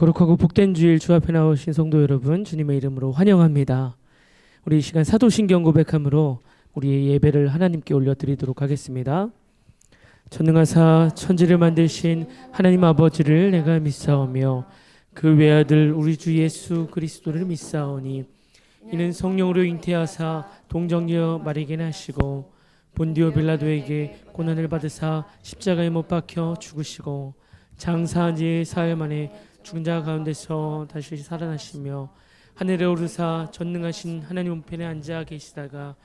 거룩하고 복된 주일 주 앞에 나오신 성도 여러분, 주님의 이름으로 환영합니다. 우리 이 시간 사도신경 고백함으로 우리의 예배를 하나님께 올려드리도록 하겠습니다. 전능하사 천지를 만드신 하나님 아버지를 내가 믿사오며 그 외아들 우리 주 예수 그리스도를 믿사오니 이는 성령으로 잉태하사 동정녀 마리아에게 하시고 본디오 빌라도에게 고난을 받으사 십자가에 못 박혀 죽으시고 장사한 지 사흘 만에 죽은 자 가운데서 다시 살아나시며 하늘에 오르사 전능하신 하나님 우편에 앉아 계시다가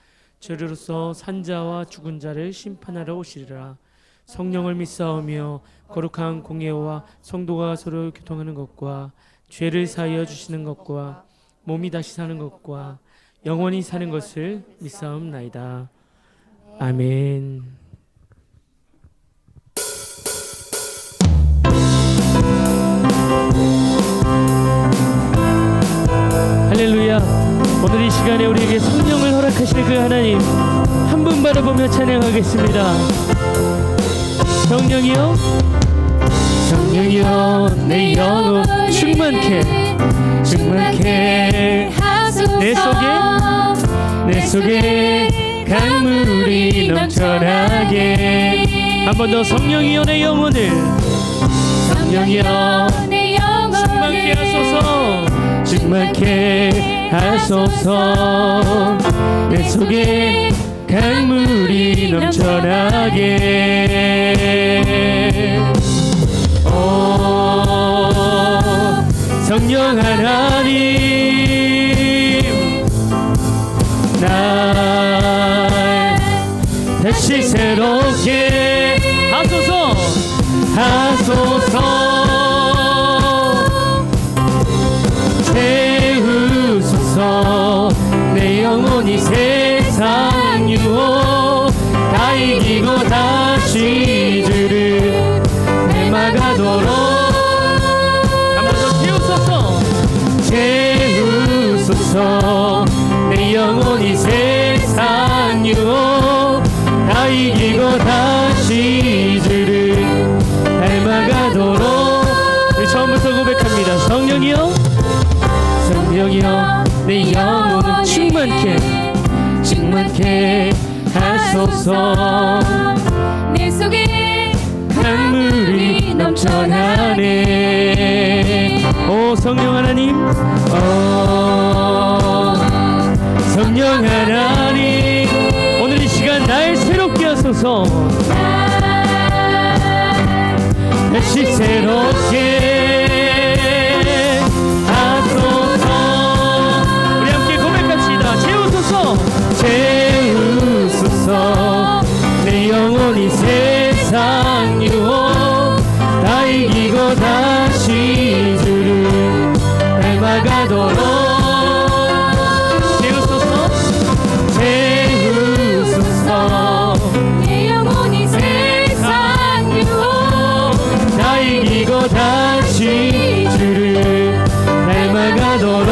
저리로서 산자와 죽은 자를 심판하러 오시리라. 성령을 믿사오며 거룩한 공예와 성도가 서로 교통하는 것과 죄를 사하여 주시는 것과 몸이 다시 사는 것과 영원히 사는 것을 믿사옵나이다. 아멘. 할렐루야. 오늘 이 시간에 우리에게 성령을 허락하실 그 하나님 한 분 바라보며 찬양하겠습니다. 성령이여, 성령이여, 내 영혼 충만케 하소서. 내 속에 강물이 넘쳐나게. 한 번 더. 성령이여, 내 영혼을, 성령이여, 내 영혼을 충만케 하소서. 충만케 하소서. 내 속에 강물이 넘쳐나게. 오 성령 하나님, 날 다시 새롭게 하소서. 채우소서. 내 영혼이 세상 유혹 다 이기고 다시 주를 닮아가도록. 한 번 더. 채우소서. 내 영혼이 세상 유혹 다 이기고 다시 주를 닮아가도록. 우리 처음부터 고백합니다. 성령이여, 성령이여, 내 영혼을 충만케 하소서. 내 속에 강물이 넘쳐나네. 오 성령 하나님, 성령 하나님, 오늘 이 시간 날 새롭게 하소서. 다시 새롭게 하소서. 우리 함께 고백합시다. 채우소서. 내 영혼이 세상 유혹 다 이기고 다시 주를 닮아가도록. 채우소서. 내 영혼이 세상 유혹 다 이기고 다시 주를 닮아가도록.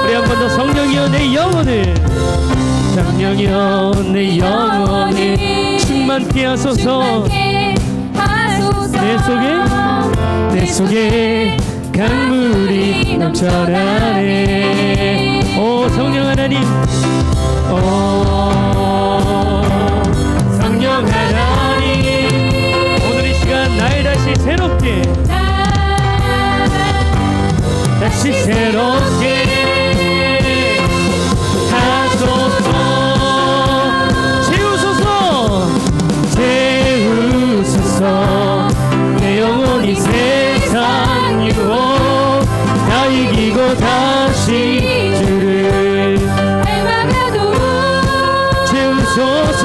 우리 한 번 더. 성령이여, 내 영혼을, 성령이여, 내 영혼을 충만케 하소서. 내 속에 강물이 넘쳐나네. 오 성령 하나님, 성령 하나님, 오늘 이 시간 날 다시 새롭게 하소서. 채우소서. 내 영혼이 세상 유혹 다 이기고 다시 주를 닮아가도록. 채우소서.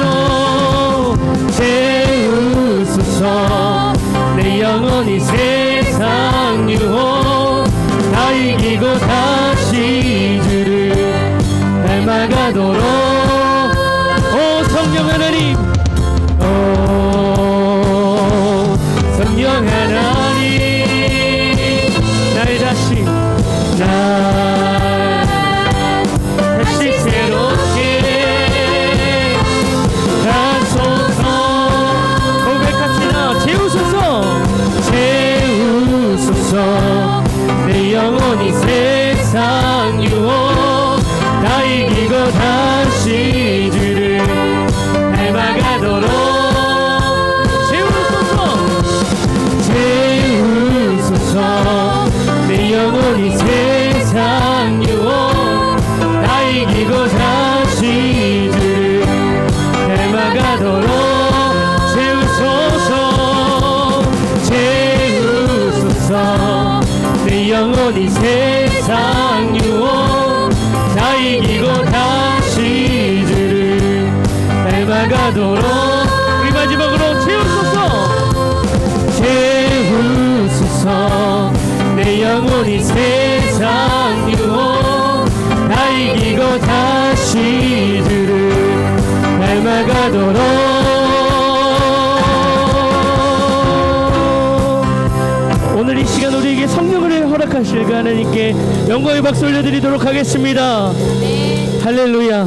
내 영혼이 세상 유혹 다 이기고 다시 주를 닮아가도록. 오 성령 하나님, 성령 하나님, 날 다시 새롭게 하소서. 고백합시다. 채우소서. 영원히 세상 유혹 다 이기고 다시 주를 닮아가도록 채우소서 내 영혼이 세상 유혹 다 이기고 다시 주를 닮아가도록 우리 마지막으로 채우소서 내 영혼이 세상 유혹 다 이기고 다시 주를 닮아가도록 오늘 이 시간 우리에게 성령을 허락하실 그 하나님께 영광의 박수 올려드리도록 하겠습니다. 네. 할렐루야.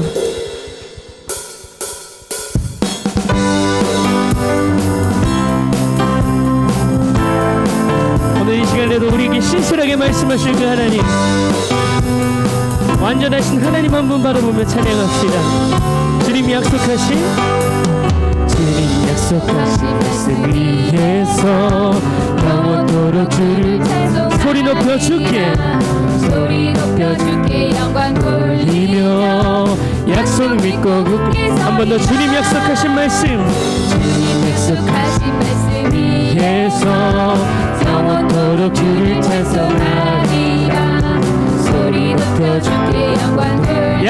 오늘 이 시간에도 우리에게 신실하게 말씀하실 그 하나님, 완전하신 하나님 한 분 바라보며 찬양합시다. 주님이 약속하신 말씀 위에서 영원토록 주를 소리 높여 주께 영광 돌리며 약속 믿고 굳게 한 번 더 주님 약속하신 말씀 위에서 영원토록 주를 찬송하리라 소리 높여 주께 영광 돌리며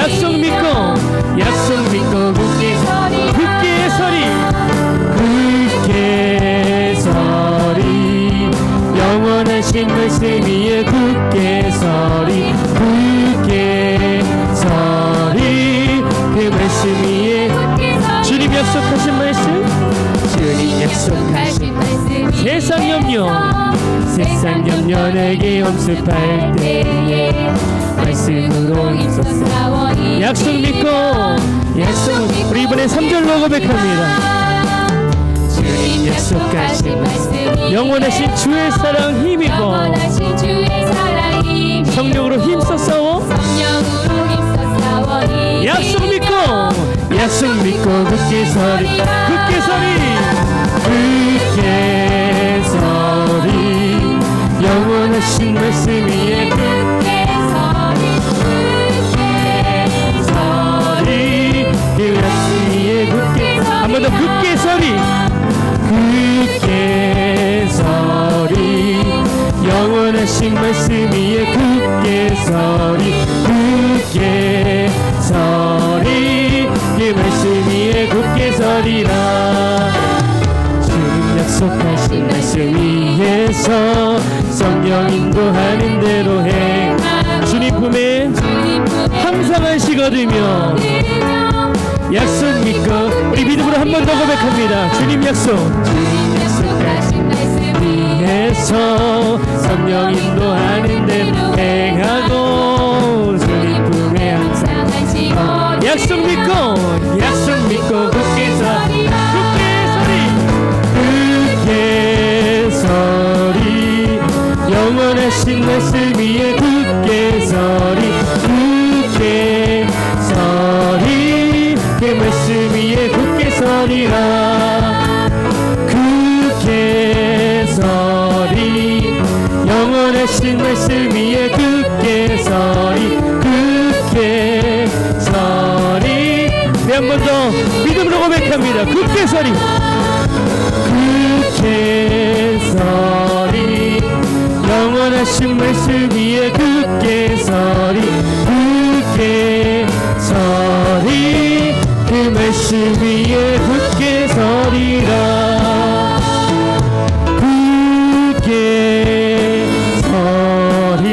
약속 믿고 굳게 서리 영원하신 말씀 위에 굳게 서리 그 말씀 위에 주님 약속하신 말씀 세상 염려 내게 엄습할 때에 말씀으로 힘써 약속 믿고 우리 이번에 3절로 고백합니다. 주님 약속하신 말씀 영원하신 주의 사랑 힘입어 성령으로 힘써 싸워 약속 믿고 굳게 서리 영원하신 말씀 위에 그 말씀 위에 굳게 한 번 더 굳게 서리 영원하신 말씀 위에 굳게 서리 그 말씀 위에 굳게 서리라 주님 약속하신 말씀 위에서 성령 인도하는 대로 해 주님 품에 항상 안식 얻으며 약속 믿고 우리 믿음으로 한 번 더 고백합니다. 주님 약속하신 말씀 위에서 성령 인도하는 대로 행하고 주님 품에 항상 안식 얻으며 약속 믿고 굳게 서리 영원하신 말씀 위에 굳게 서리 그 말씀 위에 굳게 서리라 영원하신 말씀 위에 굳게 서리 네, 한 번 더 믿음으로 고백합니다. 굳게 서리 영원하신 말씀 위에 굳게 서리 그 말씀 위에 굳게 서리라 굳게 서리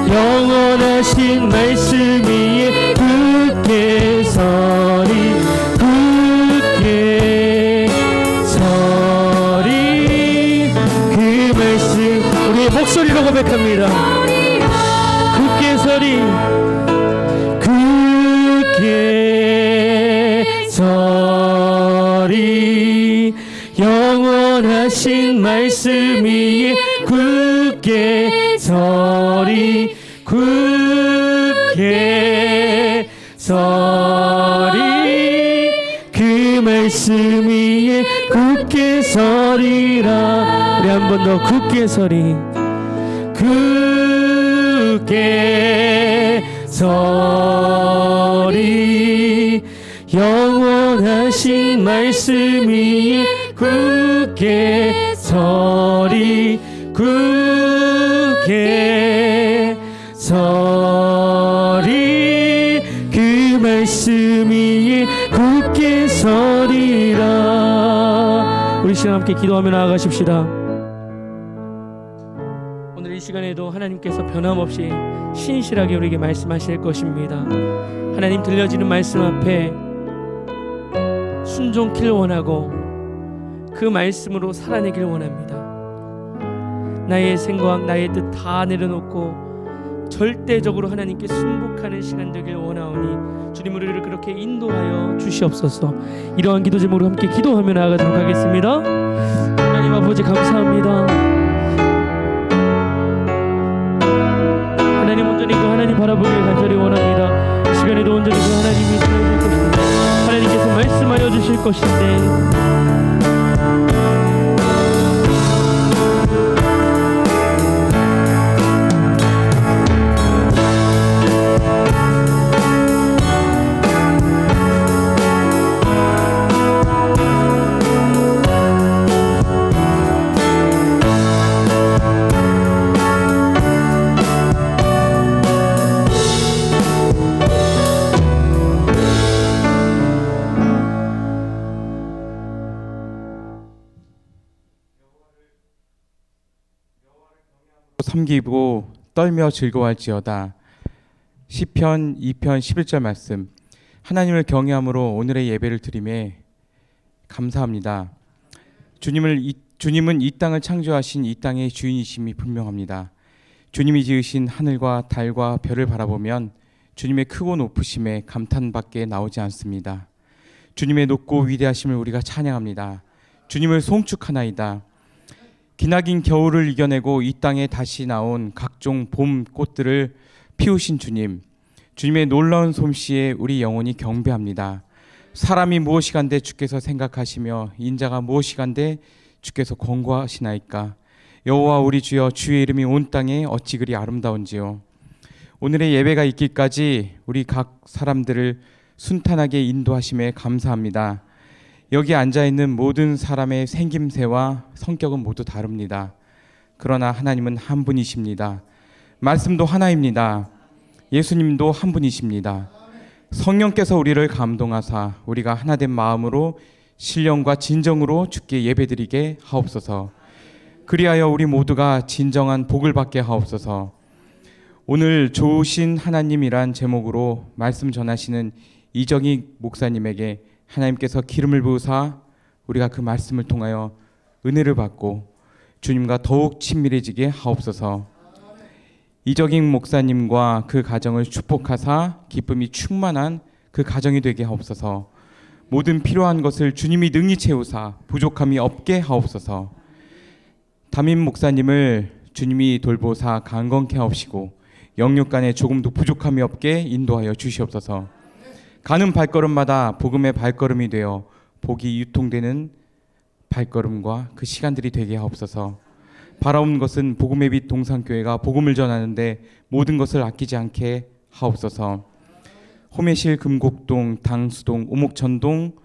영원하신 말씀 위에 굳게 서리 그 말씀 우리의 목소리로 고백합니다. 굳게 서리 영원하신 말씀 위에 굳게 서리 그 말씀 위에 굳게 서리라 우리 한 번 더 굳게 서리 굳게 서리 영원하신 말씀 위에 굳게 서리 굳게 서리 그 말씀 위에 굳게 서리라. 우리 시간 함께 기도하며 나아가십시다. 오늘 이 시간에도 하나님께서 변함없이 신실하게 우리에게 말씀하실 것입니다. 하나님 들려지는 말씀 앞에 순종키를 원하고 그 말씀으로 살아내기를 원합니다. 나의 생각, 나의 뜻 다 내려놓고 절대적으로 하나님께 순복하는 시간 되길 원하오니 주님 우리를 그렇게 인도하여 주시옵소서. 이러한 기도 제목으로 함께 기도하며 나아가도록 하겠습니다. 하나님 아버지 감사합니다. 하나님 온전히 그 하나님 바라보기를 간절히 원합니다. 이 시간에도 온전히 그 하나님이 들려줄 것인데 하나님께서 말씀하여 주실 것인데 섬기고 떨며 즐거워할지어다. 시편 2편 11절 말씀. 하나님을 경외함으로 오늘의 예배를 드림에 감사합니다. 주님은 이 땅을 창조하신 이 땅의 주인이심이 분명합니다. 주님이 지으신 하늘과 달과 별을 바라보면 주님의 크고 높으심에 감탄밖에 나오지 않습니다. 주님의 높고 위대하심을 우리가 찬양합니다. 주님을 송축하나이다. 기나긴 겨울을 이겨내고 이 땅에 다시 나온 각종 봄 꽃들을 피우신 주님, 주님의 놀라운 솜씨에 우리 영혼이 경배합니다. 사람이 무엇이간데 주께서 생각하시며 인자가 무엇이간데 주께서 권고하시나이까. 여호와 우리 주여, 주의 이름이 온 땅에 어찌 그리 아름다운지요. 오늘의 예배가 있기까지 우리 각 사람들을 순탄하게 인도하심에 감사합니다. 여기 앉아있는 모든 사람의 생김새와 성격은 모두 다릅니다. 그러나 하나님은 한 분이십니다. 말씀도 하나입니다. 예수님도 한 분이십니다. 성령께서 우리를 감동하사 우리가 하나된 마음으로 신령과 진정으로 주께 예배드리게 하옵소서. 그리하여 우리 모두가 진정한 복을 받게 하옵소서. 오늘 좋으신 하나님이란 제목으로 말씀 전하시는 이정익 목사님에게 하나님께서 기름을 부으사 우리가 그 말씀을 통하여 은혜를 받고 주님과 더욱 친밀해지게 하옵소서. 이정익 목사님과 그 가정을 축복하사 기쁨이 충만한 그 가정이 되게 하옵소서. 모든 필요한 것을 주님이 능히 채우사 부족함이 없게 하옵소서. 담임 목사님을 주님이 돌보사 강건케 하옵시고 영육간에 조금도 부족함이 없게 인도하여 주시옵소서. 가는 발걸음마다 복음의 발걸음이 되어 복이 유통되는 발걸음과 그 시간들이 되게 하옵소서. 바라온 것은 복음의 빛 동산교회가 복음을 전하는데 모든 것을 아끼지 않게 하옵소서. 호매실, 금곡동, 당수동, 오목천동,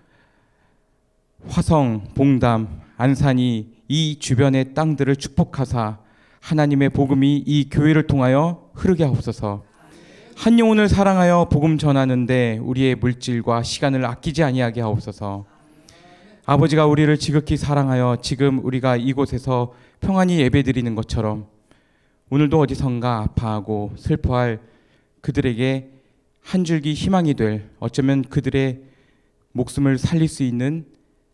화성, 봉담, 안산이 이 주변의 땅들을 축복하사 하나님의 복음이 이 교회를 통하여 흐르게 하옵소서. 한 영혼을 사랑하여 복음 전하는데 우리의 물질과 시간을 아끼지 아니하게 하옵소서. 아버지가 우리를 지극히 사랑하여 지금 우리가 이곳에서 평안히 예배드리는 것처럼 오늘도 어디선가 아파하고 슬퍼할 그들에게 한 줄기 희망이 될, 어쩌면 그들의 목숨을 살릴 수 있는,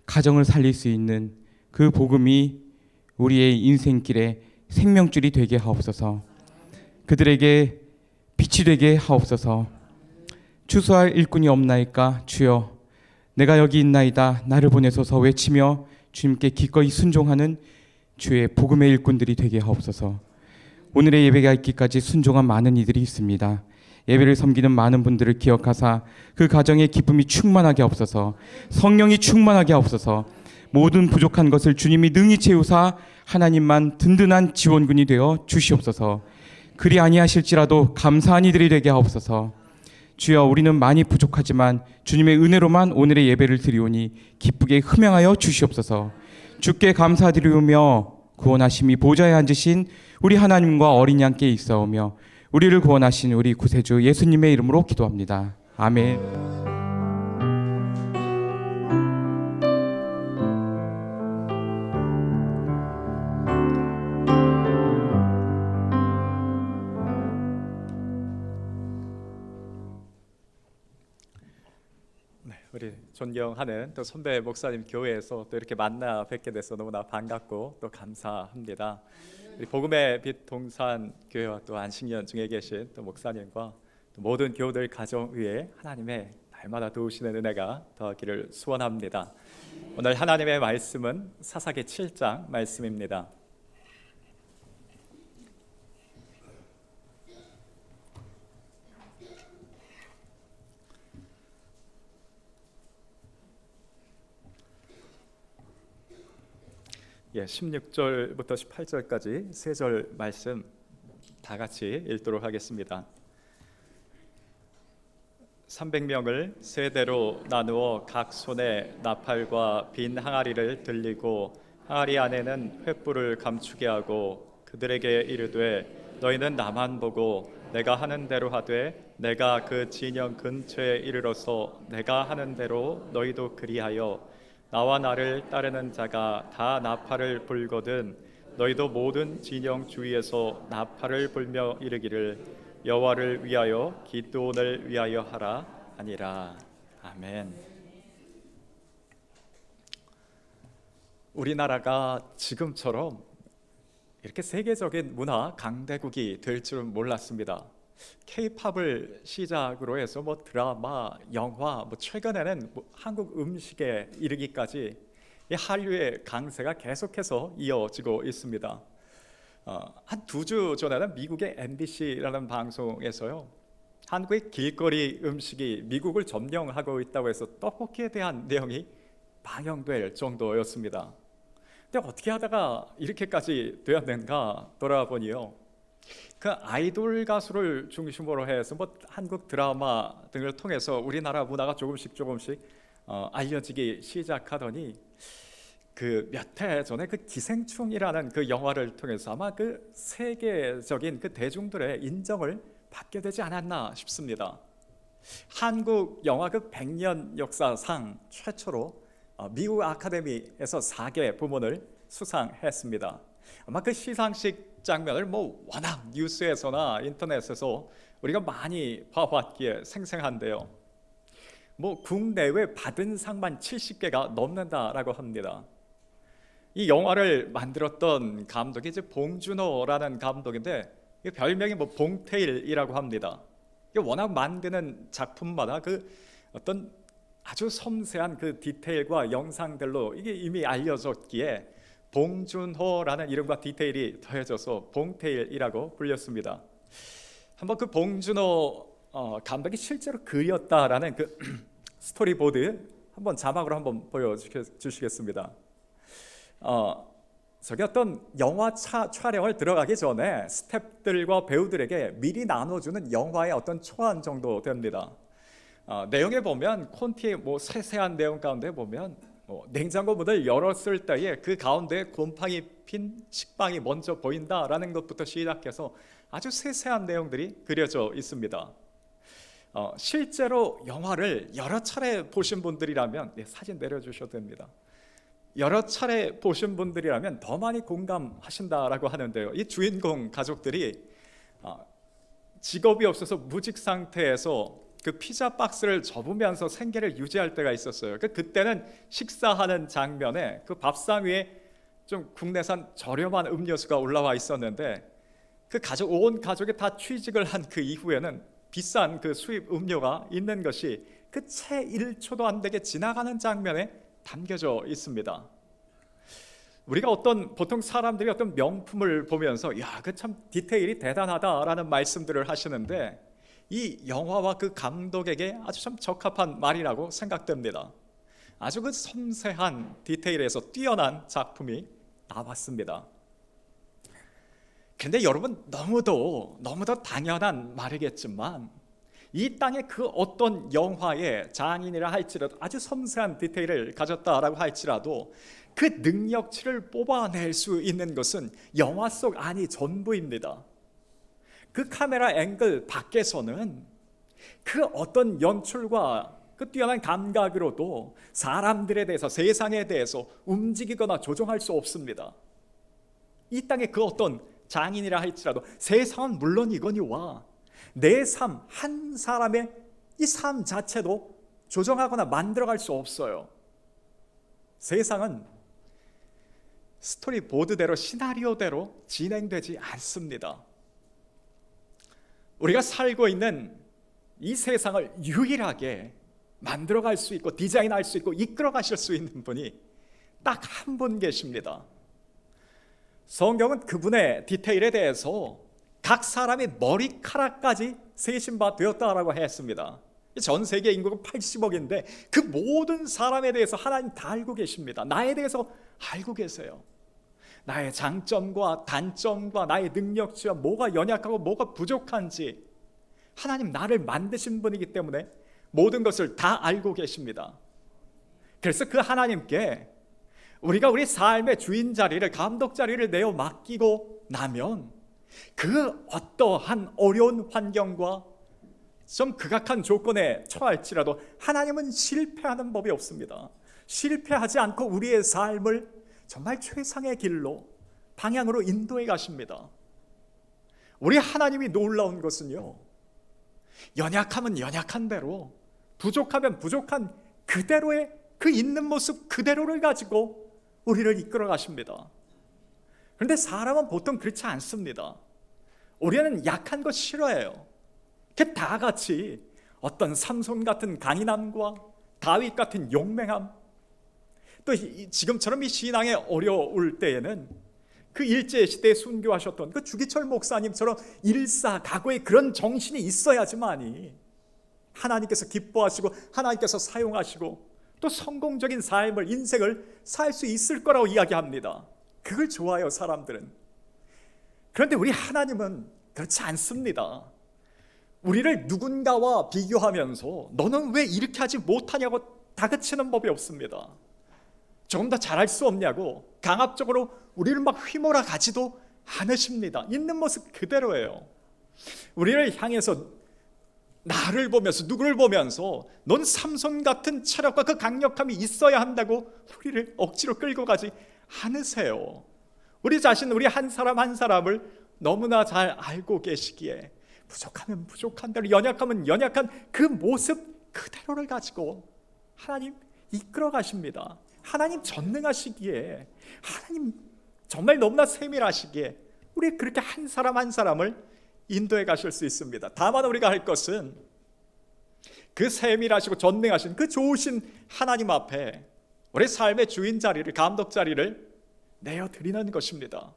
가정을 살릴 수 있는 그 복음이 우리의 인생길에 생명줄이 되게 하옵소서. 그들에게 빛이 되게 하옵소서. 추수할 일꾼이 없나이까 주여, 내가 여기 있나이다 나를 보내소서 외치며 주님께 기꺼이 순종하는 주의 복음의 일꾼들이 되게 하옵소서. 오늘의 예배가 있기까지 순종한 많은 이들이 있습니다. 예배를 섬기는 많은 분들을 기억하사 그 가정에 기쁨이 충만하게 하옵소서. 성령이 충만하게 하옵소서. 모든 부족한 것을 주님이 능히 채우사 하나님만 든든한 지원군이 되어 주시옵소서. 그리 아니하실지라도 감사한 이들이 되게 하옵소서. 주여, 우리는 많이 부족하지만 주님의 은혜로만 오늘의 예배를 드리오니 기쁘게 흠양하여 주시옵소서. 주께 감사드리오며 구원하심이 보좌에 앉으신 우리 하나님과 어린 양께 있사오며 우리를 구원하신 우리 구세주 예수님의 이름으로 기도합니다. 아멘. 우리 존경하는 또 선배 목사님 교회에서 또 이렇게 만나 뵙게 돼서 너무나 반갑고 또 감사합니다. 우리 복음의 빛 동산 교회와 또 안식년 중에 계신 또 목사님과 또 모든 교우들 가정 위에 하나님의 날마다 도우시는 은혜가 더하기를 소원합니다. 오늘 하나님의 말씀은 사사기 7장 말씀입니다. 예, 16절부터 18절까지 세 절 말씀 다 같이 읽도록 하겠습니다. 300명을 세 대로 나누어 각 손에 나팔과 빈 항아리를 들리고 항아리 안에는 횃불을 감추게 하고 그들에게 이르되 너희는 나만 보고 내가 하는 대로 하되 내가 그 진영 근처에 이르러서 내가 하는 대로 너희도 그리하여 나와 나를 따르는 자가 다 나팔을 불거든 너희도 모든 진영 주위에서 나팔을 불며 이르기를 여호와를 위하여 기드온을 위하여 하라 하니라. 아멘. 우리나라가 지금처럼 이렇게 세계적인 문화 강대국이 될 줄은 몰랐습니다. K-팝을 시작으로 해서 드라마, 영화, 최근에는 한국 음식에 이르기까지 이 한류의 강세가 계속해서 이어지고 있습니다. 한 2주 전에는 미국의 MBC라는 방송에서요, 한국의 길거리 음식이 미국을 점령하고 있다고 해서 떡볶이에 대한 내용이 방영될 정도였습니다. 근데 어떻게 하다가 이렇게까지 되었는가 돌아보니요, 그 아이돌 가수를 중심으로 해서 한국 드라마 등을 통해서 우리나라 문화가 조금씩 알려지기 시작하더니 그 몇 해 전에 그 기생충이라는 그 영화를 통해서 아마 그 세계적인 그 대중들의 인정을 받게 되지 않았나 싶습니다. 한국 영화극 100년 역사상 최초로 미국 아카데미에서 4개 부문을 수상했습니다. 아마 그 시상식 장면을 워낙 뉴스에서나 인터넷에서 우리가 많이 봐왔기에 생생한데요. 국내외 받은 상만 70개가 넘는다라고 합니다. 이 영화를 만들었던 감독이 이제 봉준호라는 감독인데 별명이 봉테일이라고 합니다. 워낙 만드는 작품마다 그 어떤 아주 섬세한 그 디테일과 영상들로 이게 이미 알려졌기에 봉준호라는 이름과 디테일이 더해져서 봉테일이라고 불렸습니다. 한번 그 봉준호 감독이 실제로 그렸다라는 그 스토리보드 한번 자막으로 한번 보여주시겠습니다. 저기 어떤 영화 촬영을 들어가기 전에 스태프들과 배우들에게 미리 나눠주는 영화의 어떤 초안 정도 됩니다. 내용에 보면 콘티의 세세한 내용 가운데 보면 냉장고 문을 열었을 때에 그 가운데 곰팡이 핀 식빵이 먼저 보인다라는 것부터 시작해서 아주 세세한 내용들이 그려져 있습니다. 실제로 영화를 여러 차례 보신 분들이라면 사진 내려주셔도 됩니다. 여러 차례 보신 분들이라면 더 많이 공감하신다라고 하는데요. 이 주인공 가족들이 직업이 없어서 무직 상태에서 그 피자 박스를 접으면서 생계를 유지할 때가 있었어요. 그때는 식사하는 장면에 그 밥상 위에 좀 국내산 저렴한 음료수가 올라와 있었는데 그 온 가족이 다 취직을 한 그 이후에는 비싼 그 수입 음료가 있는 것이 그 채 1초도 안 되게 지나가는 장면에 담겨져 있습니다. 우리가 보통 사람들이 어떤 명품을 보면서 그 참 디테일이 대단하다라는 말씀들을 하시는데 이 영화와 그 감독에게 아주 참 적합한 말이라고 생각됩니다. 아주 그 섬세한 디테일에서 뛰어난 작품이 나왔습니다. 그런데 여러분, 너무도 당연한 말이겠지만 이 땅에 그 어떤 영화의 장인이라 할지라도 아주 섬세한 디테일을 가졌다라고 할지라도 그 능력치를 뽑아낼 수 있는 것은 영화 속 안이 전부입니다. 그 카메라 앵글 밖에서는 그 어떤 연출과 그 뛰어난 감각으로도 사람들에 대해서, 세상에 대해서 움직이거나 조종할 수 없습니다. 이 땅에 그 어떤 장인이라 할지라도 세상은 물론이거니와 내 삶, 한 사람의 이 삶 자체도 조정하거나 만들어갈 수 없어요. 세상은 스토리보드대로, 시나리오대로 진행되지 않습니다. 우리가 살고 있는 이 세상을 유일하게 만들어갈 수 있고 디자인할 수 있고 이끌어 가실 수 있는 분이 딱 한 분 계십니다. 성경은 그분의 디테일에 대해서 각 사람의 머리카락까지 세신 바 되었다라고 했습니다. 전 세계 인구가 80억인데 그 모든 사람에 대해서 하나님 다 알고 계십니다. 나에 대해서 알고 계세요. 나의 장점과 단점과 나의 능력치와 뭐가 연약하고 뭐가 부족한지 하나님 나를 만드신 분이기 때문에 모든 것을 다 알고 계십니다. 그래서 그 하나님께 우리가 우리 삶의 주인 자리를, 감독 자리를 내어 맡기고 나면 그 어떠한 어려운 환경과 좀 극악한 조건에 처할지라도 하나님은 실패하는 법이 없습니다. 실패하지 않고 우리의 삶을 정말 최상의 길로, 방향으로 인도해 가십니다. 우리 하나님이 놀라운 것은요, 연약하면 연약한 대로, 부족하면 부족한 그대로의 그 있는 모습 그대로를 가지고 우리를 이끌어 가십니다. 그런데 사람은 보통 그렇지 않습니다. 우리는 약한 거 싫어해요. 다 같이 어떤 삼손 같은 강인함과 다윗 같은 용맹함, 또 지금처럼 이 신앙에 어려울 때에는 그 일제시대에 순교하셨던 그 주기철 목사님처럼 일사각오의 그런 정신이 있어야지만이 하나님께서 기뻐하시고 하나님께서 사용하시고 또 성공적인 삶을, 인생을 살 수 있을 거라고 이야기합니다. 그걸 좋아해요, 사람들은. 그런데 우리 하나님은 그렇지 않습니다. 우리를 누군가와 비교하면서 너는 왜 이렇게 하지 못하냐고 다그치는 법이 없습니다. 조금 더 잘할 수 없냐고 강압적으로 우리를 막 휘몰아 가지도 않으십니다. 있는 모습 그대로예요. 우리를 향해서, 나를 보면서, 누구를 보면서 넌 삼손 같은 체력과 그 강력함이 있어야 한다고 우리를 억지로 끌고 가지 않으세요. 우리 자신, 우리 한 사람 한 사람을 너무나 잘 알고 계시기에 부족하면 부족한 대로, 연약하면 연약한 그 모습 그대로를 가지고 하나님 이끌어 가십니다. 하나님 전능하시기에, 하나님 정말 너무나 세밀하시기에 우리 그렇게 한 사람 한 사람을 인도해 가실 수 있습니다. 다만 우리가 할 것은 그 세밀하시고 전능하신 그 좋으신 하나님 앞에 우리 삶의 주인 자리를, 감독 자리를 내어드리는 것입니다.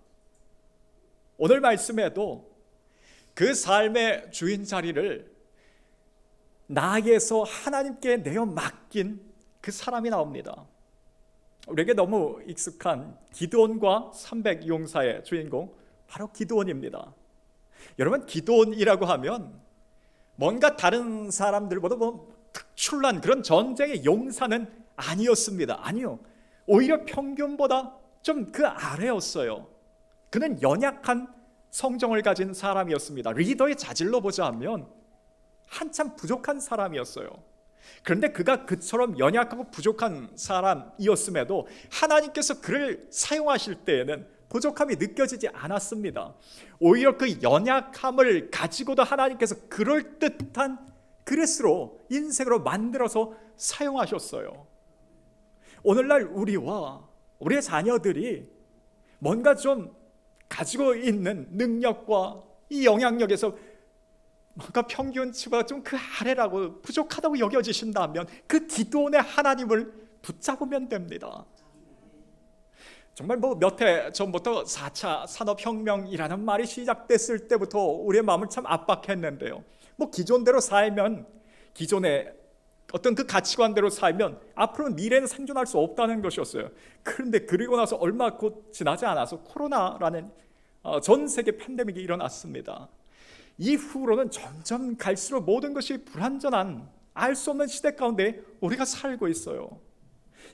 오늘 말씀에도 그 삶의 주인 자리를 나에게서 하나님께 내어 맡긴 그 사람이 나옵니다. 우리에게 너무 익숙한 기드온과 300 용사의 주인공, 바로 기드온입니다. 여러분, 기드온이라고 하면 뭔가 다른 사람들보다 특출난 그런 전쟁의 용사는 아니었습니다. 아니요, 오히려 평균보다 좀 그 아래였어요. 그는 연약한 성정을 가진 사람이었습니다. 리더의 자질로 보자면 한참 부족한 사람이었어요. 그런데 그가 그처럼 연약하고 부족한 사람이었음에도 하나님께서 그를 사용하실 때에는 부족함이 느껴지지 않았습니다. 오히려 그 연약함을 가지고도 하나님께서 그럴듯한 그릇으로, 인생으로 만들어서 사용하셨어요. 오늘날 우리와 우리의 자녀들이 뭔가 좀 가지고 있는 능력과 이 영향력에서 뭔가 평균치보다 좀 그 아래라고, 부족하다고 여겨지신다면 그 기드온의 하나님을 붙잡으면 됩니다. 정말 몇 해 전부터 4차 산업혁명이라는 말이 시작됐을 때부터 우리의 마음을 참 압박했는데요. 기존대로 살면 기존의 어떤 그 가치관대로 살면 앞으로 미래는 생존할 수 없다는 것이었어요. 그런데 그리고 나서 얼마 곧 지나지 않아서 코로나라는 전 세계 팬데믹이 일어났습니다. 이후로는 점점 갈수록 모든 것이 불완전한 알 수 없는 시대 가운데 우리가 살고 있어요.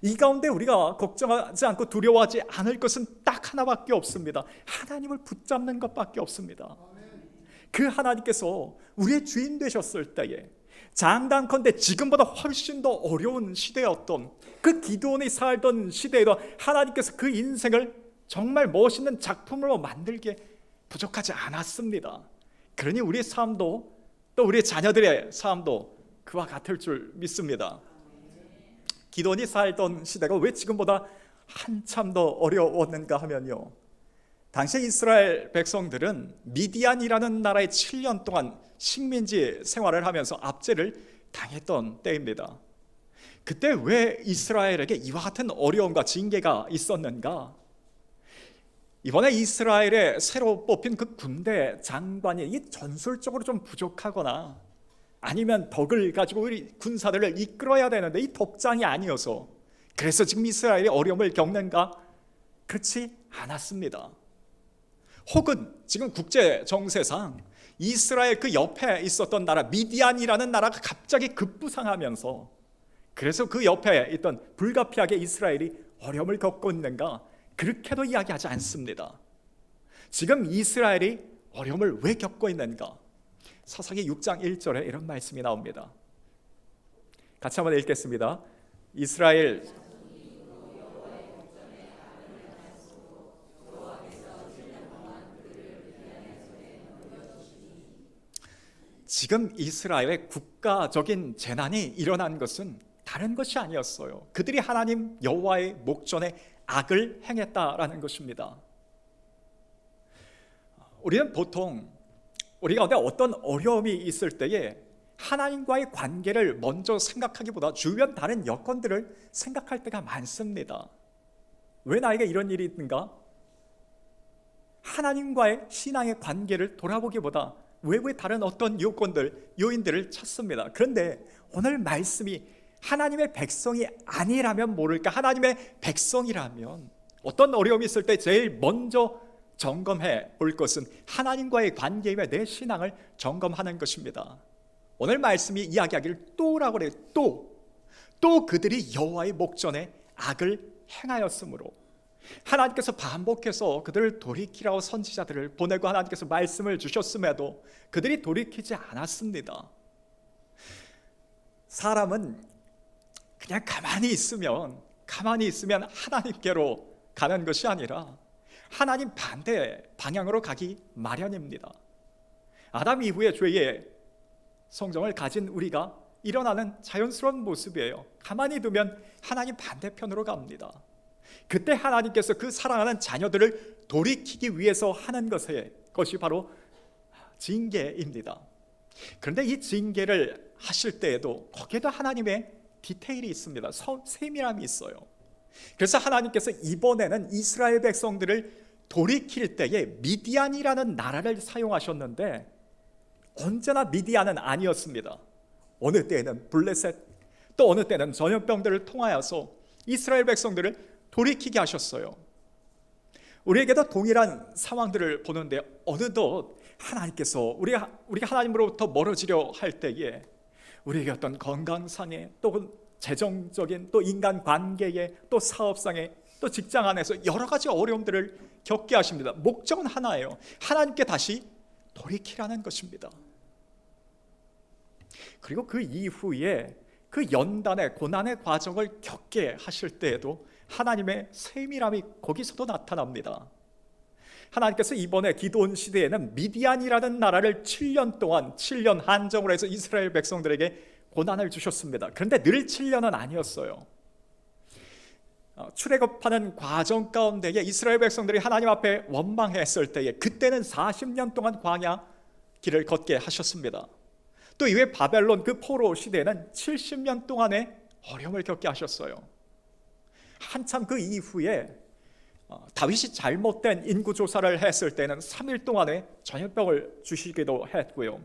이 가운데 우리가 걱정하지 않고 두려워하지 않을 것은 딱 하나밖에 없습니다. 하나님을 붙잡는 것밖에 없습니다. 그 하나님께서 우리의 주인 되셨을 때에 장담컨대 지금보다 훨씬 더 어려운 시대였던 그 기드온이 살던 시대에도 하나님께서 그 인생을 정말 멋있는 작품으로 만들기에 부족하지 않았습니다. 그러니 우리의 삶도 또 우리의 자녀들의 삶도 그와 같을 줄 믿습니다. 기드온이 살던 시대가 왜 지금보다 한참 더 어려웠는가 하면요, 당시 이스라엘 백성들은 미디안이라는 나라에 7년 동안 식민지 생활을 하면서 압제를 당했던 때입니다. 그때 왜 이스라엘에게 이와 같은 어려움과 징계가 있었는가? 이번에 이스라엘에 새로 뽑힌 그 군대 장관이 이 전술적으로 좀 부족하거나 아니면 덕을 가지고 우리 군사들을 이끌어야 되는데 이 덕장이 아니어서 그래서 지금 이스라엘이 어려움을 겪는가? 그렇지 않았습니다. 혹은 지금 국제 정세상 이스라엘 그 옆에 있었던 나라 미디안이라는 나라가 갑자기 급부상하면서 그래서 그 옆에 있던 불가피하게 이스라엘이 어려움을 겪고 있는가? 그렇게도 이야기하지 않습니다. 지금 이스라엘이 어려움을 왜 겪고 있는가? 사사기 6장 1절에 이런 말씀이 나옵니다. 같이 한번 읽겠습니다. 이스라엘 지금 이스라엘의 국가적인 재난이 일어난 것은 다른 것이 아니었어요. 그들이 하나님 여호와의 목전에 악을 행했다라는 것입니다. 우리는 보통 우리 가운데 어떤 어려움이 있을 때에 하나님과의 관계를 먼저 생각하기보다 주변 다른 여건들을 생각할 때가 많습니다. 왜 나에게 이런 일이 있는가? 하나님과의 신앙의 관계를 돌아보기보다 외부의 다른 어떤 요인들을 찾습니다. 그런데 오늘 말씀이 하나님의 백성이 아니라면 모를까? 하나님의 백성이라면 어떤 어려움이 있을 때 제일 먼저 점검해 볼 것은 하나님과의 관계이며 내 신앙을 점검하는 것입니다. 오늘 말씀이 이야기하기를 또라고 그래요. 또 그들이 여호와의 목전에 악을 행하였으므로 하나님께서 반복해서 그들을 돌이키라고 선지자들을 보내고 하나님께서 말씀을 주셨음에도 그들이 돌이키지 않았습니다. 사람은 그냥 가만히 있으면 하나님께로 가는 것이 아니라 하나님 반대 방향으로 가기 마련입니다. 아담 이후에 죄의 성정을 가진 우리가 일어나는 자연스러운 모습이에요. 가만히 두면 하나님 반대편으로 갑니다. 그때 하나님께서 그 사랑하는 자녀들을 돌이키기 위해서 하는 것이 바로 징계입니다. 그런데 이 징계를 하실 때에도 거기에도 하나님의 디테일이 있습니다. 세밀함이 있어요. 그래서 하나님께서 이번에는 이스라엘 백성들을 돌이킬 때에 미디안이라는 나라를 사용하셨는데 언제나 미디안은 아니었습니다. 어느 때에는 블레셋, 또 어느 때는 전염병들을 통하여서 이스라엘 백성들을 돌이키게 하셨어요. 우리에게도 동일한 상황들을 보는데 어느덧 하나님께서 우리가 하나님으로부터 멀어지려 할 때에 우리에게 어떤 건강상의 또 재정적인 또 인간관계의 또 사업상의 또 직장 안에서 여러 가지 어려움들을 겪게 하십니다. 목적은 하나예요. 하나님께 다시 돌이키라는 것입니다. 그리고 그 이후에 그 연단의 고난의 과정을 겪게 하실 때에도 하나님의 세밀함이 거기서도 나타납니다. 하나님께서 이번에 기드온 시대에는 미디안이라는 나라를 7년 한정으로 해서 이스라엘 백성들에게 고난을 주셨습니다. 그런데 늘 7년은 아니었어요. 출애굽하는 과정 가운데에 이스라엘 백성들이 하나님 앞에 원망했을 때에 그때는 40년 동안 광야 길을 걷게 하셨습니다. 또 이후에 바벨론 그 포로 시대에는 70년 동안의 어려움을 겪게 하셨어요. 한참 그 이후에 다윗이 잘못된 인구조사를 했을 때는 3일 동안의 전염병을 주시기도 했고요.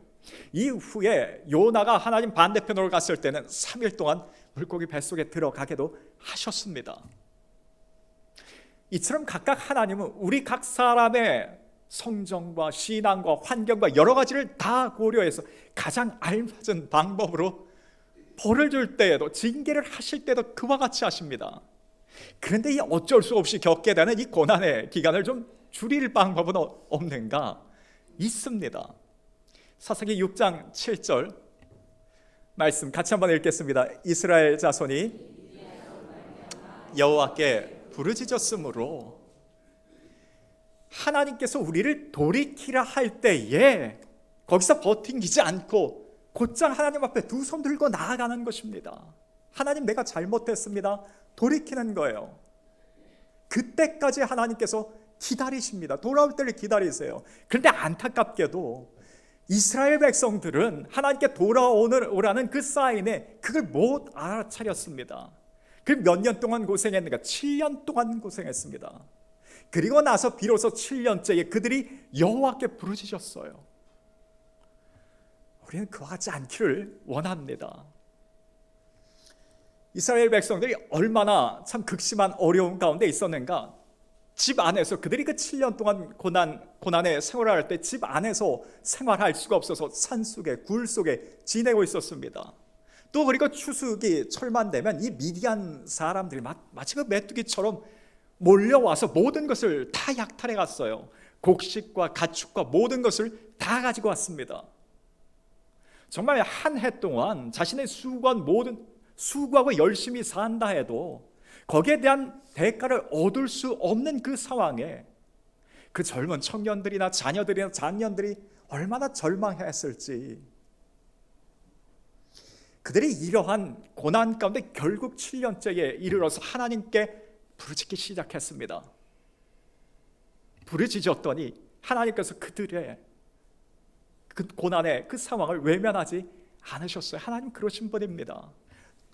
이후에 요나가 하나님 반대편으로 갔을 때는 3일 동안 물고기 뱃속에 들어가게도 하셨습니다. 이처럼 각각 하나님은 우리 각 사람의 성정과 신앙과 환경과 여러 가지를 다 고려해서 가장 알맞은 방법으로 벌을 줄 때에도, 징계를 하실 때도 그와 같이 하십니다. 그런데 이 어쩔 수 없이 겪게 되는 이 고난의 기간을 좀 줄일 방법은 없는가? 있습니다. 사사기 6장 7절 말씀 같이 한번 읽겠습니다. 이스라엘 자손이 여호와께 부르짖었으므로 하나님께서 우리를 돌이키라 할 때에 거기서 버팅기지 않고 곧장 하나님 앞에 두 손 들고 나아가는 것입니다. 하나님, 내가 잘못했습니다. 돌이키는 거예요. 그때까지 하나님께서 기다리십니다. 돌아올 때를 기다리세요. 그런데 안타깝게도 이스라엘 백성들은 하나님께 돌아오라는 그 사인에 그걸 못 알아차렸습니다. 그 몇 년 동안 고생했는가? 7년 동안 고생했습니다. 그리고 나서 비로소 7년째에 그들이 여호와께 부르짖었어요. 우리는 그와 같지 않기를 원합니다. 이스라엘 백성들이 얼마나 참 극심한 어려움 가운데 있었는가? 집 안에서 그들이 그 7년 동안 고난의 생활을 할 때 집 안에서 생활할 수가 없어서 산속에 굴 속에 지내고 있었습니다. 또 그리고 추수기 철만 되면 이 미디안 사람들이 마치 그 메뚜기처럼 몰려와서 모든 것을 다 약탈해 갔어요. 곡식과 가축과 모든 것을 다 가지고 왔습니다. 정말 한 해 동안 자신의 수고하고 열심히 산다 해도 거기에 대한 대가를 얻을 수 없는 그 상황에 그 젊은 청년들이나 자녀들이나 장년들이 얼마나 절망했을지. 그들이 이러한 고난 가운데 결국 7년째에 이르러서 하나님께 부르짖기 시작했습니다. 부르짖었더니 하나님께서 그들의 그 고난의 그 상황을 외면하지 않으셨어요. 하나님 그러신 분입니다.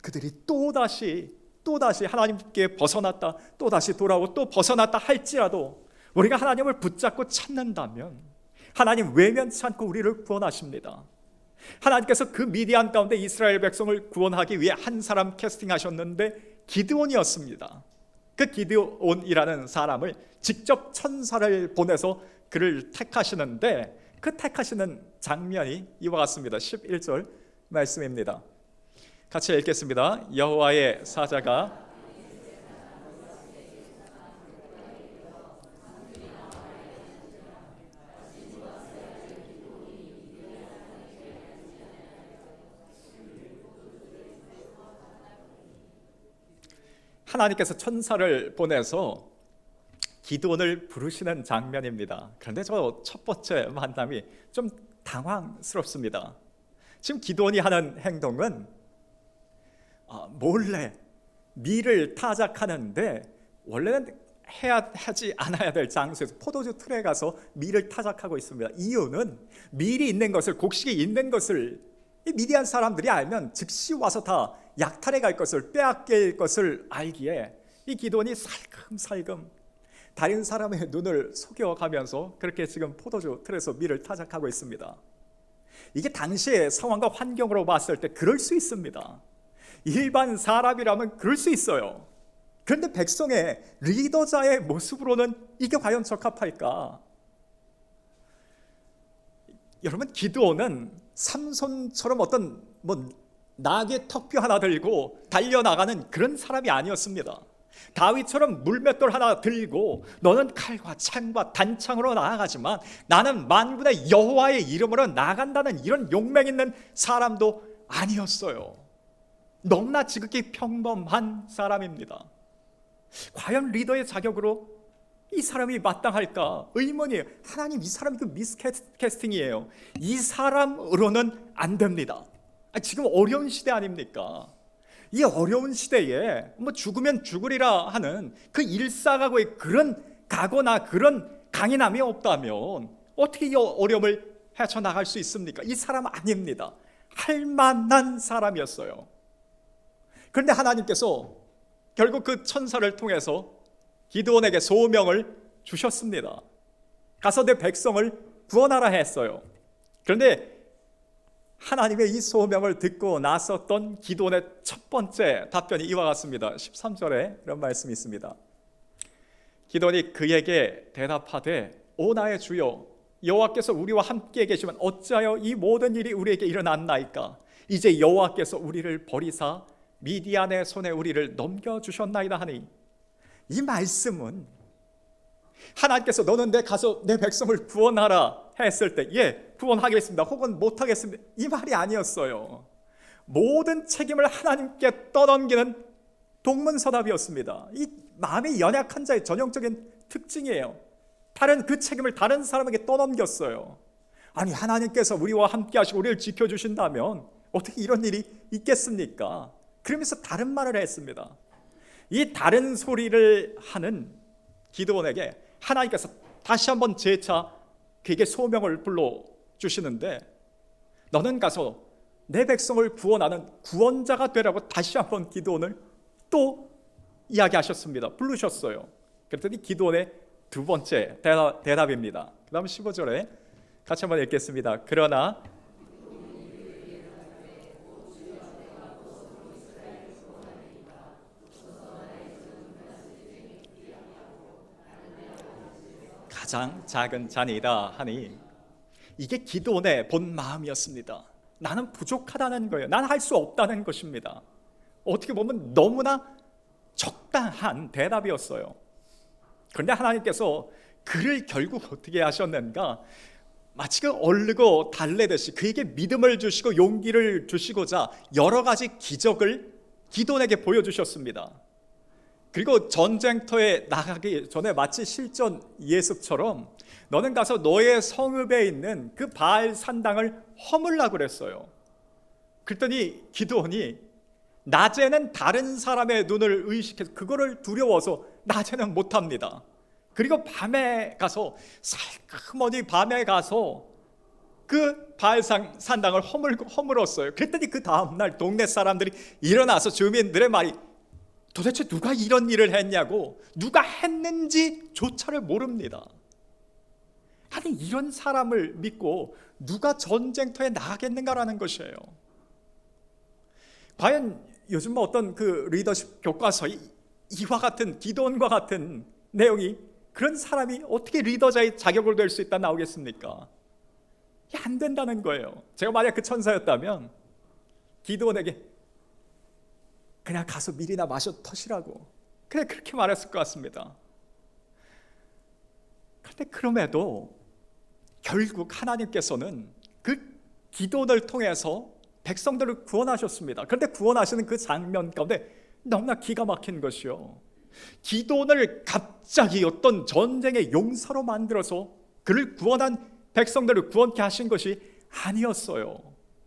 그들이 또다시 하나님께 벗어났다, 또다시 돌아오고 또 벗어났다 할지라도 우리가 하나님을 붙잡고 찾는다면 하나님 외면치 않고 우리를 구원하십니다. 하나님께서 그 미디안 가운데 이스라엘 백성을 구원하기 위해 한 사람 캐스팅하셨는데 기드온이었습니다. 그 기드온이라는 사람을 직접 천사를 보내서 그를 택하시는데 그 택하시는 장면이 이와 같습니다. 11절 말씀입니다. 같이 읽겠습니다. 여호와의 사자가 하나님께서 천사를 보내서 기드온을 부르시는 장면입니다. 그런데 저 첫 번째 만남이 좀 당황스럽습니다. 지금 기드온이 하는 행동은 몰래 밀을 타작하는데 원래는 하지 않아야 될 장소에서 포도주 틀에 가서 밀을 타작하고 있습니다. 이유는 밀이 있는 것을, 곡식이 있는 것을 이 미디안 사람들이 알면 즉시 와서 다 약탈해 갈 것을, 빼앗길 것을 알기에 이 기드온이 살금살금 다른 사람의 눈을 속여가면서 그렇게 지금 포도주 틀에서 밀을 타작하고 있습니다. 이게 당시의 상황과 환경으로 봤을 때 그럴 수 있습니다. 일반 사람이라면 그럴 수 있어요. 그런데 백성의 리더자의 모습으로는 이게 과연 적합할까? 여러분, 기드온은 삼손처럼 어떤 나귀 턱뼈 하나 들고 달려나가는 그런 사람이 아니었습니다. 다윗처럼 물맷돌 하나 들고 너는 칼과 창과 단창으로 나아가지만 나는 만군의 여호와의 이름으로 나간다는 이런 용맹 있는 사람도 아니었어요. 너무나 지극히 평범한 사람입니다. 과연 리더의 자격으로 이 사람이 마땅할까 의문이에요. 하나님, 이 사람이 그 미스캐스팅이에요. 이 사람으로는 안 됩니다. 지금 어려운 시대 아닙니까? 이 어려운 시대에 죽으면 죽으리라 하는 그 일사각오의 그런 각오나 그런 강인함이 없다면 어떻게 이 어려움을 헤쳐나갈 수 있습니까? 이 사람 아닙니다. 할 만한 사람이었어요. 그런데 하나님께서 결국 그 천사를 통해서 기드온에게 소명을 주셨습니다. 가서 내 백성을 구원하라 했어요. 그런데 하나님의 이 소명을 듣고 나섰던 기도원의 첫 번째 답변이 이와 같습니다. 13절에 이런 말씀이 있습니다. 기도원이 그에게 대답하되 오 나의 주여 여호와께서 우리와 함께 계시면 어찌하여 이 모든 일이 우리에게 일어났나이까? 이제 여호와께서 우리를 버리사 미디안의 손에 우리를 넘겨주셨나이다 하니, 이 말씀은 하나님께서 너는 가서 내 백성을 구원하라 했을 때 예, 구원하겠습니다 혹은 못하겠습니다 이 말이 아니었어요. 모든 책임을 하나님께 떠넘기는 동문서답이었습니다. 이 마음이 연약한 자의 전형적인 특징이에요. 그 책임을 다른 사람에게 떠넘겼어요. 아니 하나님께서 우리와 함께 하시고 우리를 지켜주신다면 어떻게 이런 일이 있겠습니까? 그러면서 다른 말을 했습니다. 이 다른 소리를 하는 기드온에게 하나님께서 다시 한번 재차 그에게 소명을 불러주시는데 너는 가서 내 백성을 구원하는 구원자가 되라고 다시 한번 기드온을 또 이야기하셨습니다. 부르셨어요. 그랬더니 기드온의 두 번째 대답입니다. 그 다음 15절에 같이 한번 읽겠습니다. 그러나 가장 작은 잔이다 하니, 이게 기드온의 본 마음이었습니다. 나는 부족하다는 거예요. 나는 할 수 없다는 것입니다. 어떻게 보면 너무나 적당한 대답이었어요. 그런데 하나님께서 그를 결국 어떻게 하셨는가? 마치 그 얼르고 달래듯이 그에게 믿음을 주시고 용기를 주시고자 여러 가지 기적을 기드온에게 보여주셨습니다. 그리고 전쟁터에 나가기 전에 마치 실전 예습처럼 너는 가서 너의 성읍에 있는 그 바알 산당을 허물라 그랬어요. 그랬더니 기드온이 낮에는 다른 사람의 눈을 의식해서 그거를 두려워서 낮에는 못합니다. 그리고 밤에 가서 살그머니 밤에 가서 그 바알 산당을 허물었어요. 그랬더니 그 다음날 동네 사람들이 일어나서 주민들의 말이 도대체 누가 이런 일을 했냐고, 누가 했는지조차를 모릅니다. 아니 이런 사람을 믿고 누가 전쟁터에 나가겠는가라는 것이에요. 과연 요즘 어떤 그 리더십 교과서에 이와 같은 기드온과 같은 내용이 그런 사람이 어떻게 리더자의 자격을 될 수 있다 나오겠습니까? 안 된다는 거예요. 제가 만약 그 천사였다면 기드온에게 그냥 가서 밀이나 마셔 터시라고 그냥 그렇게 말했을 것 같습니다. 그런데 그럼에도 결국 하나님께서는 그 기도를 통해서 백성들을 구원하셨습니다. 그런데 구원하시는 그 장면 가운데 너무나 기가 막힌 것이요, 기도를 갑자기 어떤 전쟁의 용사로 만들어서 그를 구원한 백성들을 구원케 하신 것이 아니었어요.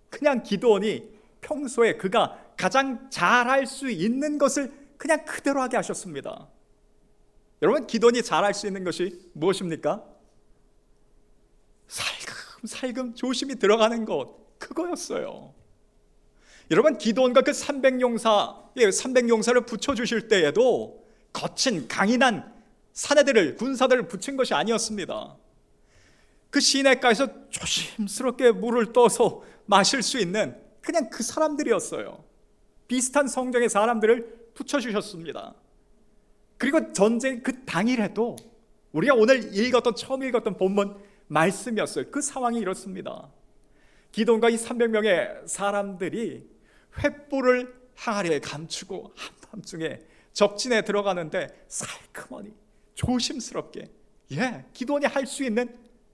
그냥 기드온이 평소에 그가 가장 잘할 수 있는 것을 그냥 그대로 하게 하셨습니다. 여러분, 기도원이 잘할 수 있는 것이 무엇입니까? 살금 조심히 들어가는 것, 그거였어요. 여러분, 기도원과 그 300용사를 붙여주실 때에도 거친 강인한 군사들을 붙인 것이 아니었습니다. 그 시냇가에서 조심스럽게 물을 떠서 마실 수 있는 그냥 그 사람들이었어요. 비슷한 성정의 사람들을 붙여주셨습니다. 그리고 전쟁 그 당일에도 우리가 오늘 처음 읽었던 본문 말씀이었어요. 그 상황이 이렇습니다. 기드온과 이 300명의 사람들이 횃불을 항아리에 감추고 한밤중에 적진에 들어가는데 살그머니 조심스럽게, 기드온이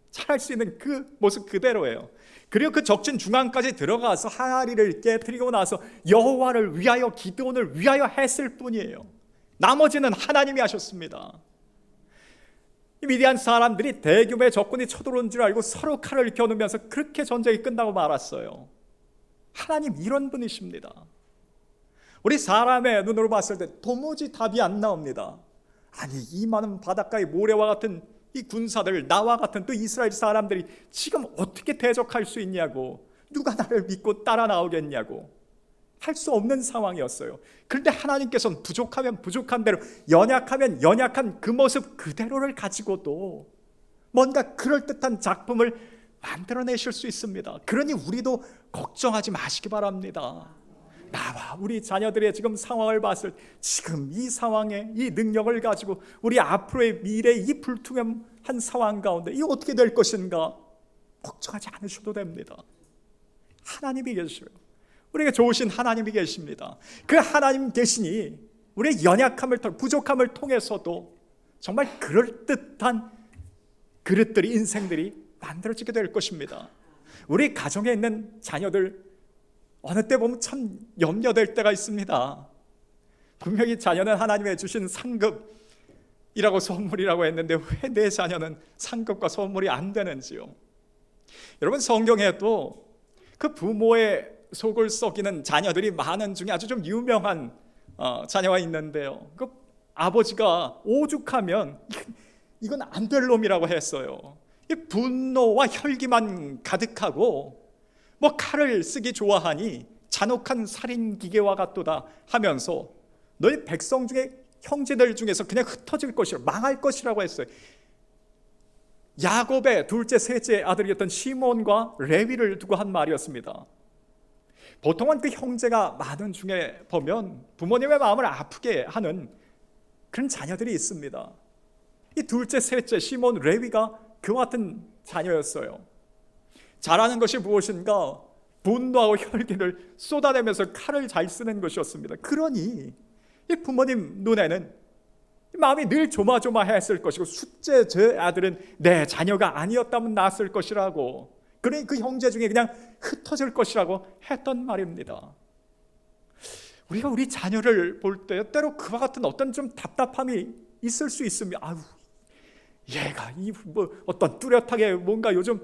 잘할 수 있는 그 모습 그대로예요. 그리고 그 적진 중앙까지 들어가서 항아리를 깨뜨리고 나서 여호와를 위하여, 기드온을 위하여 했을 뿐이에요. 나머지는 하나님이 하셨습니다. 이 미디안 사람들이 대규모의 적군이 쳐들어온 줄 알고 서로 칼을 겨누면서 그렇게 전쟁이 끝나고 말았어요. 하나님 이런 분이십니다. 우리 사람의 눈으로 봤을 때 도무지 답이 안 나옵니다. 아니 이 많은 바닷가의 모래와 같은 이 군사들, 나와 같은 또 이스라엘 사람들이 지금 어떻게 대적할 수 있냐고, 누가 나를 믿고 따라 나오겠냐고, 할 수 없는 상황이었어요. 그런데 하나님께서는 부족하면 부족한 대로, 연약하면 연약한 그 모습 그대로를 가지고도 뭔가 그럴듯한 작품을 만들어내실 수 있습니다. 그러니 우리도 걱정하지 마시기 바랍니다. 나와 우리 자녀들의 지금 상황을 봤을 때 지금 이 상황에 이 능력을 가지고 우리 앞으로의 미래 이 불투명한 상황 가운데 이 어떻게 될 것인가 걱정하지 않으셔도 됩니다. 하나님이 계셔요. 우리에게 좋으신 하나님이 계십니다. 그 하나님 계시니 우리의 연약함을 부족함을 통해서도 정말 그럴듯한 그릇들이 인생들이 만들어지게 될 것입니다. 우리 가정에 있는 자녀들 어느 때 보면 참 염려될 때가 있습니다. 분명히 자녀는 하나님의 주신 상급이라고 선물이라고 했는데 왜 내 자녀는 상급과 선물이 안 되는지요? 여러분 성경에도 그 부모의 속을 썩이는 자녀들이 많은 중에 아주 좀 유명한 자녀가 있는데요. 그 아버지가 오죽하면 이건 안 될 놈이라고 했어요. 이 분노와 혈기만 가득하고 뭐 칼을 쓰기 좋아하니 잔혹한 살인 기계와 같도다 하면서 너희 백성 중에 형제들 중에서 그냥 흩어질 것이라 망할 것이라고 했어요. 야곱의 둘째 셋째 아들이었던 시몬과 레위를 두고 한 말이었습니다. 보통은 그 형제가 많은 중에 보면 부모님의 마음을 아프게 하는 그런 자녀들이 있습니다. 이 둘째 셋째 시몬 레위가 그와 같은 자녀였어요. 잘하는 것이 무엇인가? 분노하고 혈기를 쏟아내면서 칼을 잘 쓰는 것이었습니다. 그러니 이 부모님 눈에는 마음이 늘 조마조마했을 것이고 숫째 제 아들은 내 자녀가 아니었다면 낫을 것이라고, 그러니 그 형제 중에 그냥 흩어질 것이라고 했던 말입니다. 우리가 우리 자녀를 볼 때 때로 그와 같은 어떤 좀 답답함이 있을 수 있습니다. 아유, 얘가 어떤 뚜렷하게 뭔가 요즘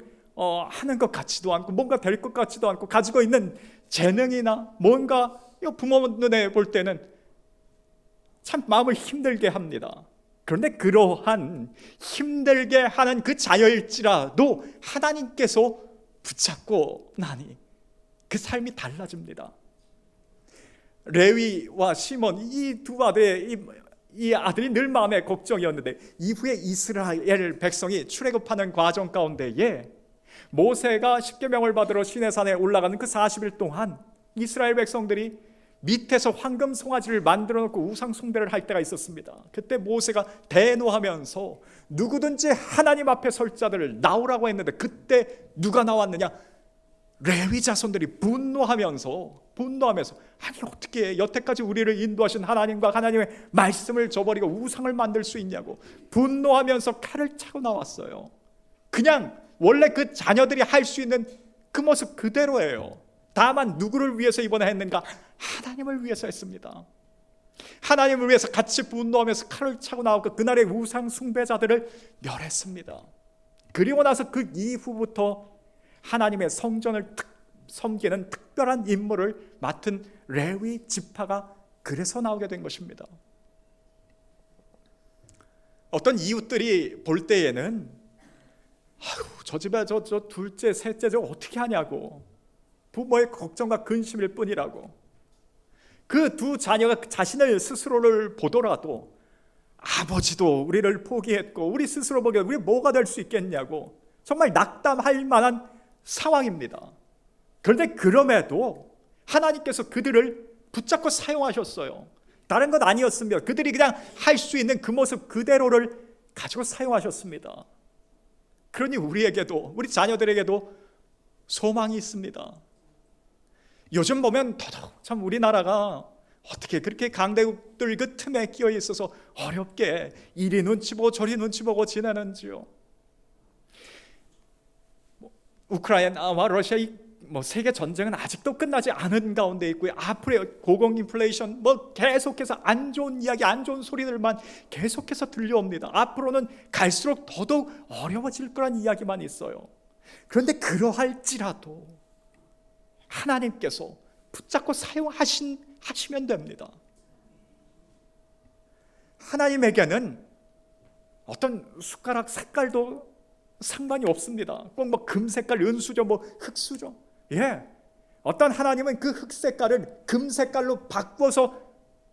하는 것 같지도 않고 뭔가 될 것 같지도 않고 가지고 있는 재능이나 뭔가 부모 눈에 볼 때는 참 마음을 힘들게 합니다. 그런데 그러한 힘들게 하는 그 자녀일지라도 하나님께서 붙잡고 나니 그 삶이 달라집니다. 레위와 시몬 이 두 아들의 이 아들이 늘 마음에 걱정이었는데 이후에 이스라엘 백성이 출애굽하는 과정 가운데에 모세가 십계명을 받으러 시내산에 올라가는 그 40일 동안 이스라엘 백성들이 밑에서 황금 송아지를 만들어 놓고 우상 숭배를 할 때가 있었습니다. 그때 모세가 대노하면서 누구든지 하나님 앞에 설 자들을 나오라고 했는데 그때 누가 나왔느냐? 레위 자손들이 분노하면서 아니 어떻게 여태까지 우리를 인도하신 하나님과 하나님의 말씀을 저버리고 우상을 만들 수 있냐고 분노하면서 칼을 차고 나왔어요. 그냥 원래 그 자녀들이 할 수 있는 그 모습 그대로예요. 다만 누구를 위해서 이번에 했는가? 하나님을 위해서 했습니다. 하나님을 위해서 같이 분노하면서 칼을 차고 나오고 그날의 우상 숭배자들을 멸했습니다. 그리고 나서 그 이후부터 하나님의 성전을 섬기는 특별한 임무를 맡은 레위 지파가 그래서 나오게 된 것입니다. 어떤 이웃들이 볼 때에는 저 집에 저 둘째 셋째 저 어떻게 하냐고 부모의 걱정과 근심일 뿐이라고, 그 두 자녀가 자신을 스스로를 보더라도 아버지도 우리를 포기했고 우리 스스로 보기에 우리 뭐가 될 수 있겠냐고 정말 낙담할 만한 상황입니다. 그런데 그럼에도 하나님께서 그들을 붙잡고 사용하셨어요. 다른 것 아니었으면 그들이 그냥 할 수 있는 그 모습 그대로를 가지고 사용하셨습니다. 그러니 우리에게도 우리 자녀들에게도 소망이 있습니다. 요즘 보면 더더욱 참 우리나라가 어떻게 그렇게 강대국들 그 틈에 끼어 있어서 어렵게 이리 눈치 보고 저리 눈치 보고 지내는지요. 우크라이나와 러시아 세계 전쟁은 아직도 끝나지 않은 가운데 있고요. 앞으로 고공 인플레이션 계속해서 안 좋은 이야기, 안 좋은 소리들만 계속해서 들려옵니다. 앞으로는 갈수록 더더욱 어려워질 거란 이야기만 있어요. 그런데 그러할지라도 하나님께서 붙잡고 사용하시면 됩니다. 하나님에게는 어떤 숟가락 색깔도 상관이 없습니다. 꼭 금색깔, 은수저, 흑수저. 어떤 하나님은 그 흑색깔을 금색깔로 바꿔서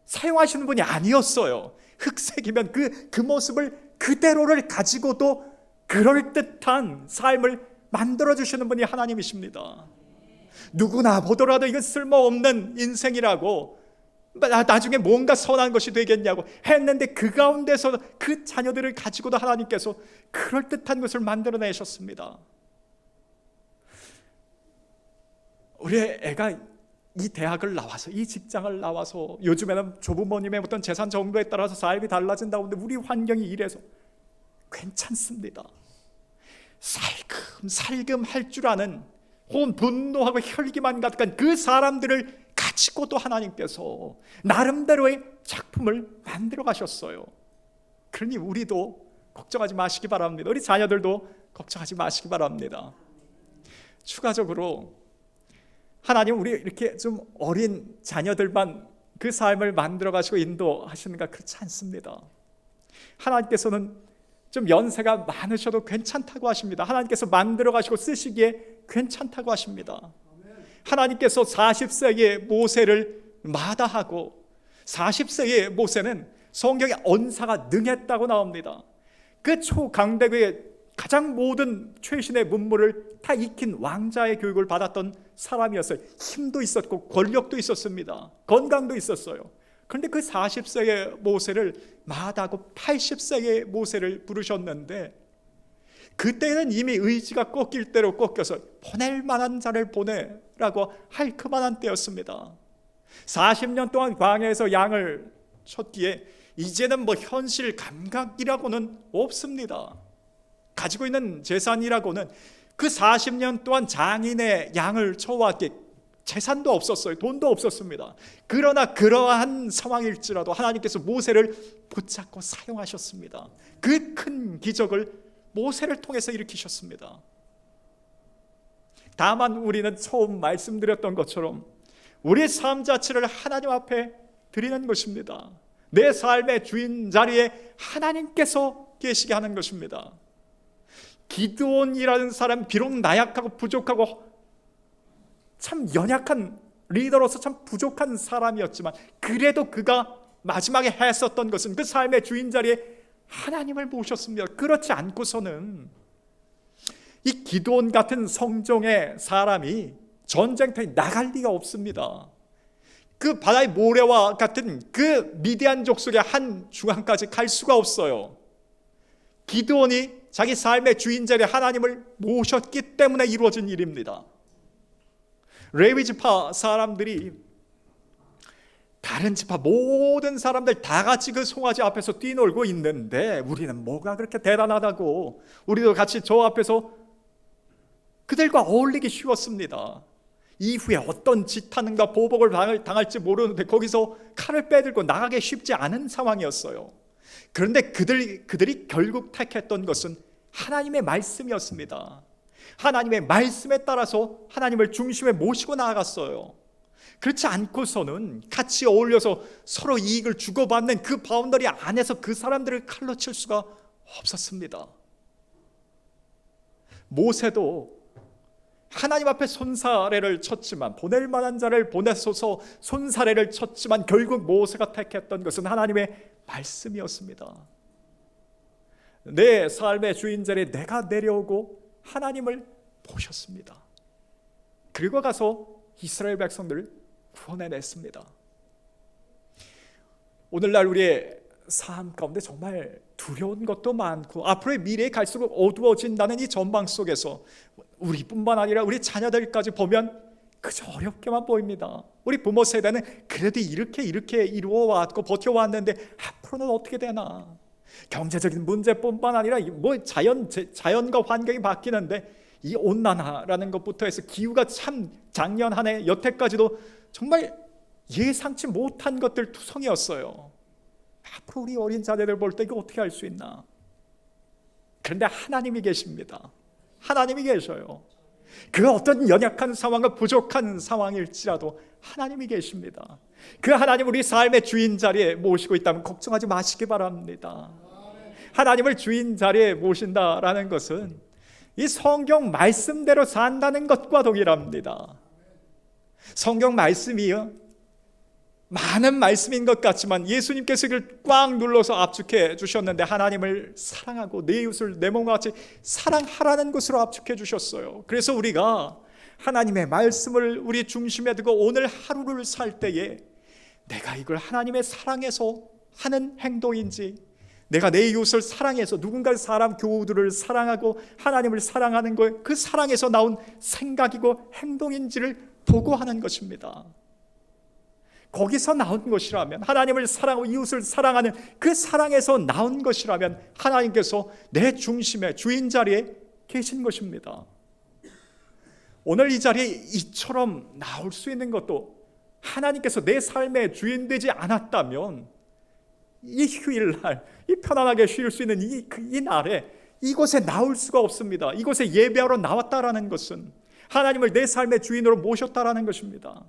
사용하시는 분이 아니었어요. 흑색이면 그 모습을 그대로를 가지고도 그럴듯한 삶을 만들어주시는 분이 하나님이십니다. 누구나 보더라도 이건 쓸모없는 인생이라고, 나중에 뭔가 선한 것이 되겠냐고 했는데 그 가운데서 그 자녀들을 가지고도 하나님께서 그럴듯한 것을 만들어내셨습니다. 우리 애가 이 대학을 나와서, 이 직장을 나와서, 요즘에는 조부모님의 어떤 재산 정도에 따라서 삶이 달라진다고 하는데 우리 환경이 이래서 괜찮습니다. 살금 할 줄 아는, 혹은 분노하고 혈기만 가득한 그 사람들을 가지고도 하나님께서 나름대로의 작품을 만들어 가셨어요. 그러니 우리도 걱정하지 마시기 바랍니다. 우리 자녀들도 걱정하지 마시기 바랍니다. 추가적으로 하나님, 우리 이렇게 좀 어린 자녀들만 그 삶을 만들어 가시고 인도하시는가? 그렇지 않습니다. 하나님께서는 좀 연세가 많으셔도 괜찮다고 하십니다. 하나님께서 만들어 가시고 쓰시기에 괜찮다고 하십니다. 하나님께서 40세의 모세를 마다하고, 40세의 모세는 성경에 언사가 능했다고 나옵니다. 그 초강대국의 가장 모든 최신의 문물을 다 익힌 왕자의 교육을 받았던 사람이었어요. 힘도 있었고 권력도 있었습니다. 건강도 있었어요. 그런데 그 40세의 모세를 마다하고 80세의 모세를 부르셨는데, 그때는 이미 의지가 꺾일 대로 꺾여서 보낼 만한 자를 보내라고 할 그만한 때였습니다. 40년 동안 광야에서 양을 쳤기에 이제는 뭐 현실 감각이라고는 없습니다. 가지고 있는 재산이라고는 그 40년 동안 장인의 양을 쳐왔기에 재산도 없었어요. 돈도 없었습니다. 그러나 그러한 상황일지라도 하나님께서 모세를 붙잡고 사용하셨습니다. 그 큰 기적을 모세를 통해서 일으키셨습니다. 다만 우리는 처음 말씀드렸던 것처럼 우리 삶 자체를 하나님 앞에 드리는 것입니다. 내 삶의 주인 자리에 하나님께서 계시게 하는 것입니다. 기드온이라는 사람, 비록 나약하고 부족하고 참 연약한 리더로서 참 부족한 사람이었지만, 그래도 그가 마지막에 했었던 것은 그 삶의 주인 자리에 하나님을 모셨습니다. 그렇지 않고서는 이 기드온 같은 성정의 사람이 전쟁터에 나갈 리가 없습니다. 그 바다의 모래와 같은 그 미디안 족속의 한 중앙까지 갈 수가 없어요. 기드온이 자기 삶의 주인 자리에 하나님을 모셨기 때문에 이루어진 일입니다. 레위 지파 사람들이, 다른 지파 모든 사람들 다 같이 그 송아지 앞에서 뛰놀고 있는데 우리는 뭐가 그렇게 대단하다고, 우리도 같이 저 앞에서 그들과 어울리기 쉬웠습니다. 이후에 어떤 짓하는가 보복을 당할지 모르는데 거기서 칼을 빼들고 나가기 쉽지 않은 상황이었어요. 그런데 그들이 결국 택했던 것은 하나님의 말씀이었습니다. 하나님의 말씀에 따라서 하나님을 중심에 모시고 나아갔어요. 그렇지 않고서는 같이 어울려서 서로 이익을 주고받는 그 바운더리 안에서 그 사람들을 칼로 칠 수가 없었습니다. 모세도 하나님 앞에 손사래를 쳤지만, 보낼 만한 자를 보내소서 손사래를 쳤지만 결국 모세가 택했던 것은 하나님의 말씀이었습니다. 내 삶의 주인 자리에 내가 내려오고 하나님을 모셨습니다. 그리고 가서 이스라엘 백성들을 구원해냈습니다. 오늘날 우리의 삶 가운데 정말 두려운 것도 많고 앞으로의 미래에 갈수록 어두워진다는 이 전망 속에서 우리뿐만 아니라 우리 자녀들까지 보면 그저 어렵게만 보입니다. 우리 부모 세대는 그래도 이렇게 이루어왔고 버텨왔는데 앞으로는 어떻게 되나. 경제적인 문제뿐만 아니라 뭐 자연과 환경이 바뀌는데 이 온난화라는 것부터 해서 기후가 참 작년 한 해 여태까지도 정말 예상치 못한 것들 투성이었어요. 앞으로 우리 어린 자녀들 볼 때 이거 어떻게 할 수 있나. 그런데 하나님이 계십니다. 하나님이 계셔요. 그 어떤 연약한 상황과 부족한 상황일지라도 하나님이 계십니다. 그 하나님 우리 삶의 주인 자리에 모시고 있다면 걱정하지 마시기 바랍니다. 하나님을 주인 자리에 모신다라는 것은 이 성경 말씀대로 산다는 것과 동일합니다. 성경 말씀이요, 많은 말씀인 것 같지만 예수님께서 이걸 꽉 눌러서 압축해 주셨는데, 하나님을 사랑하고 내 이웃을 내 몸과 같이 사랑하라는 것으로 압축해 주셨어요. 그래서 우리가 하나님의 말씀을 우리 중심에 두고 오늘 하루를 살 때에 내가 이걸 하나님의 사랑에서 하는 행동인지, 내가 내 이웃을 사랑해서 누군가 사람 교우들을 사랑하고 하나님을 사랑하는 것, 그 사랑에서 나온 생각이고 행동인지를 보고 하는 것입니다. 거기서 나온 것이라면, 하나님을 사랑하고 이웃을 사랑하는 그 사랑에서 나온 것이라면 하나님께서 내 중심에 주인 자리에 계신 것입니다. 오늘 이 자리에 이처럼 나올 수 있는 것도 하나님께서 내 삶의 주인 되지 않았다면 이 휴일날, 이 편안하게 쉴 수 있는 이 날에 이곳에 나올 수가 없습니다. 이곳에 예배하러 나왔다라는 것은 하나님을 내 삶의 주인으로 모셨다라는 것입니다.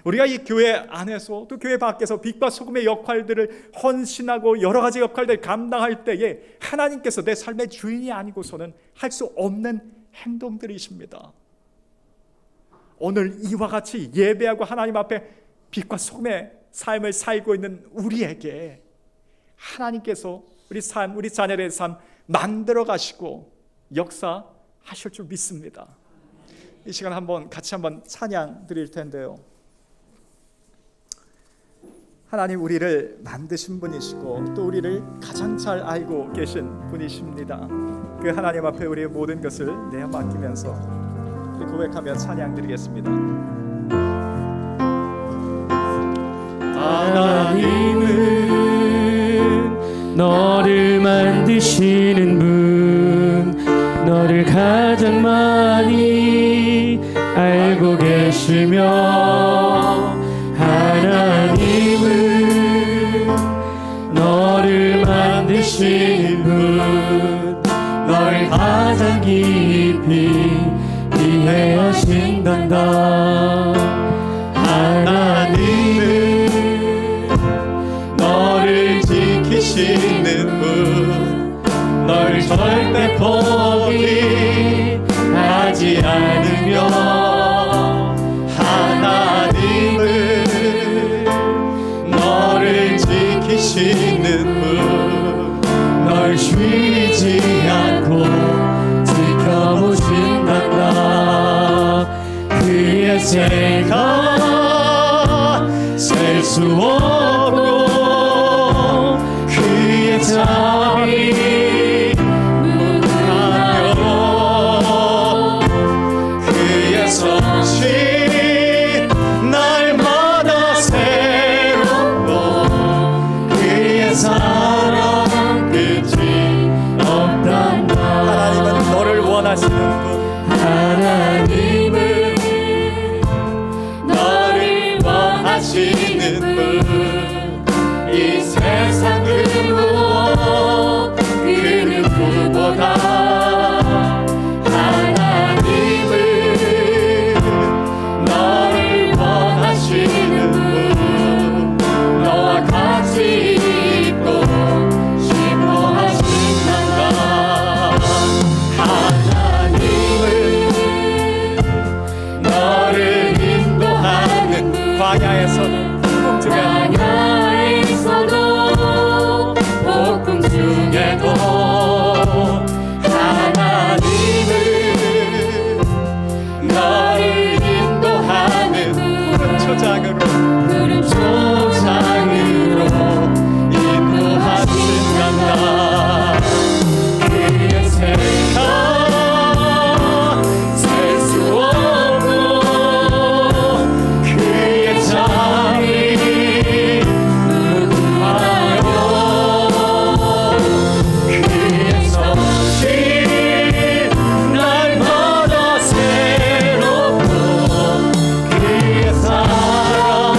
우리가 이 교회 안에서 또 교회 밖에서 빛과 소금의 역할들을 헌신하고 여러 가지 역할들을 감당할 때에 하나님께서 내 삶의 주인이 아니고서는 할 수 없는 행동들이십니다. 오늘 이와 같이 예배하고 하나님 앞에 빛과 소금의 삶을 살고 있는 우리에게 하나님께서 우리 삶, 우리 자녀의 삶 만들어 가시고 역사하실 줄 믿습니다. 이 시간 같이 한번 찬양 드릴 텐데요. 하나님 우리를 만드신 분이시고 또 우리를 가장 잘 알고 계신 분이십니다. 그 하나님 앞에 우리의 모든 것을 내어 맡기면서 우리 고백하며 찬양 드리겠습니다. 하나님은 너를 만드시는 분, 너를 가장 많이 알고 계시며, 하나님은 너를 만드시는 분, 너를 가장 깊이 이해하신단다. 하나님은 너를 지키시는 분, 널 절대 포기하지 않으며, 하나님은 너를 지키시는 분, 널 쉬지 않고 지켜보신단다. 그의 생각 셀 수 없고 그의 자비 무궁하며, 그의 성실 날마다 새롭고 그의 사랑 끝이 없단다. 하나님은 너를 원하시는 분, 하나님은 너를 원하시는 분, 이 세상으로 그 누구보다 하나님은 너를 원하시는 분, 너와 같이 있고 싶어 하신단다. 하나님은 너를 인도하는 광야에서는 폭풍 중에도 하나님은 너를 인도하는 푸른 초장으로 인도하신단다. 그의 생각 셀 수 없고 그의 자비 무궁하여, 그의 성실 날마다 새롭고 그의 사랑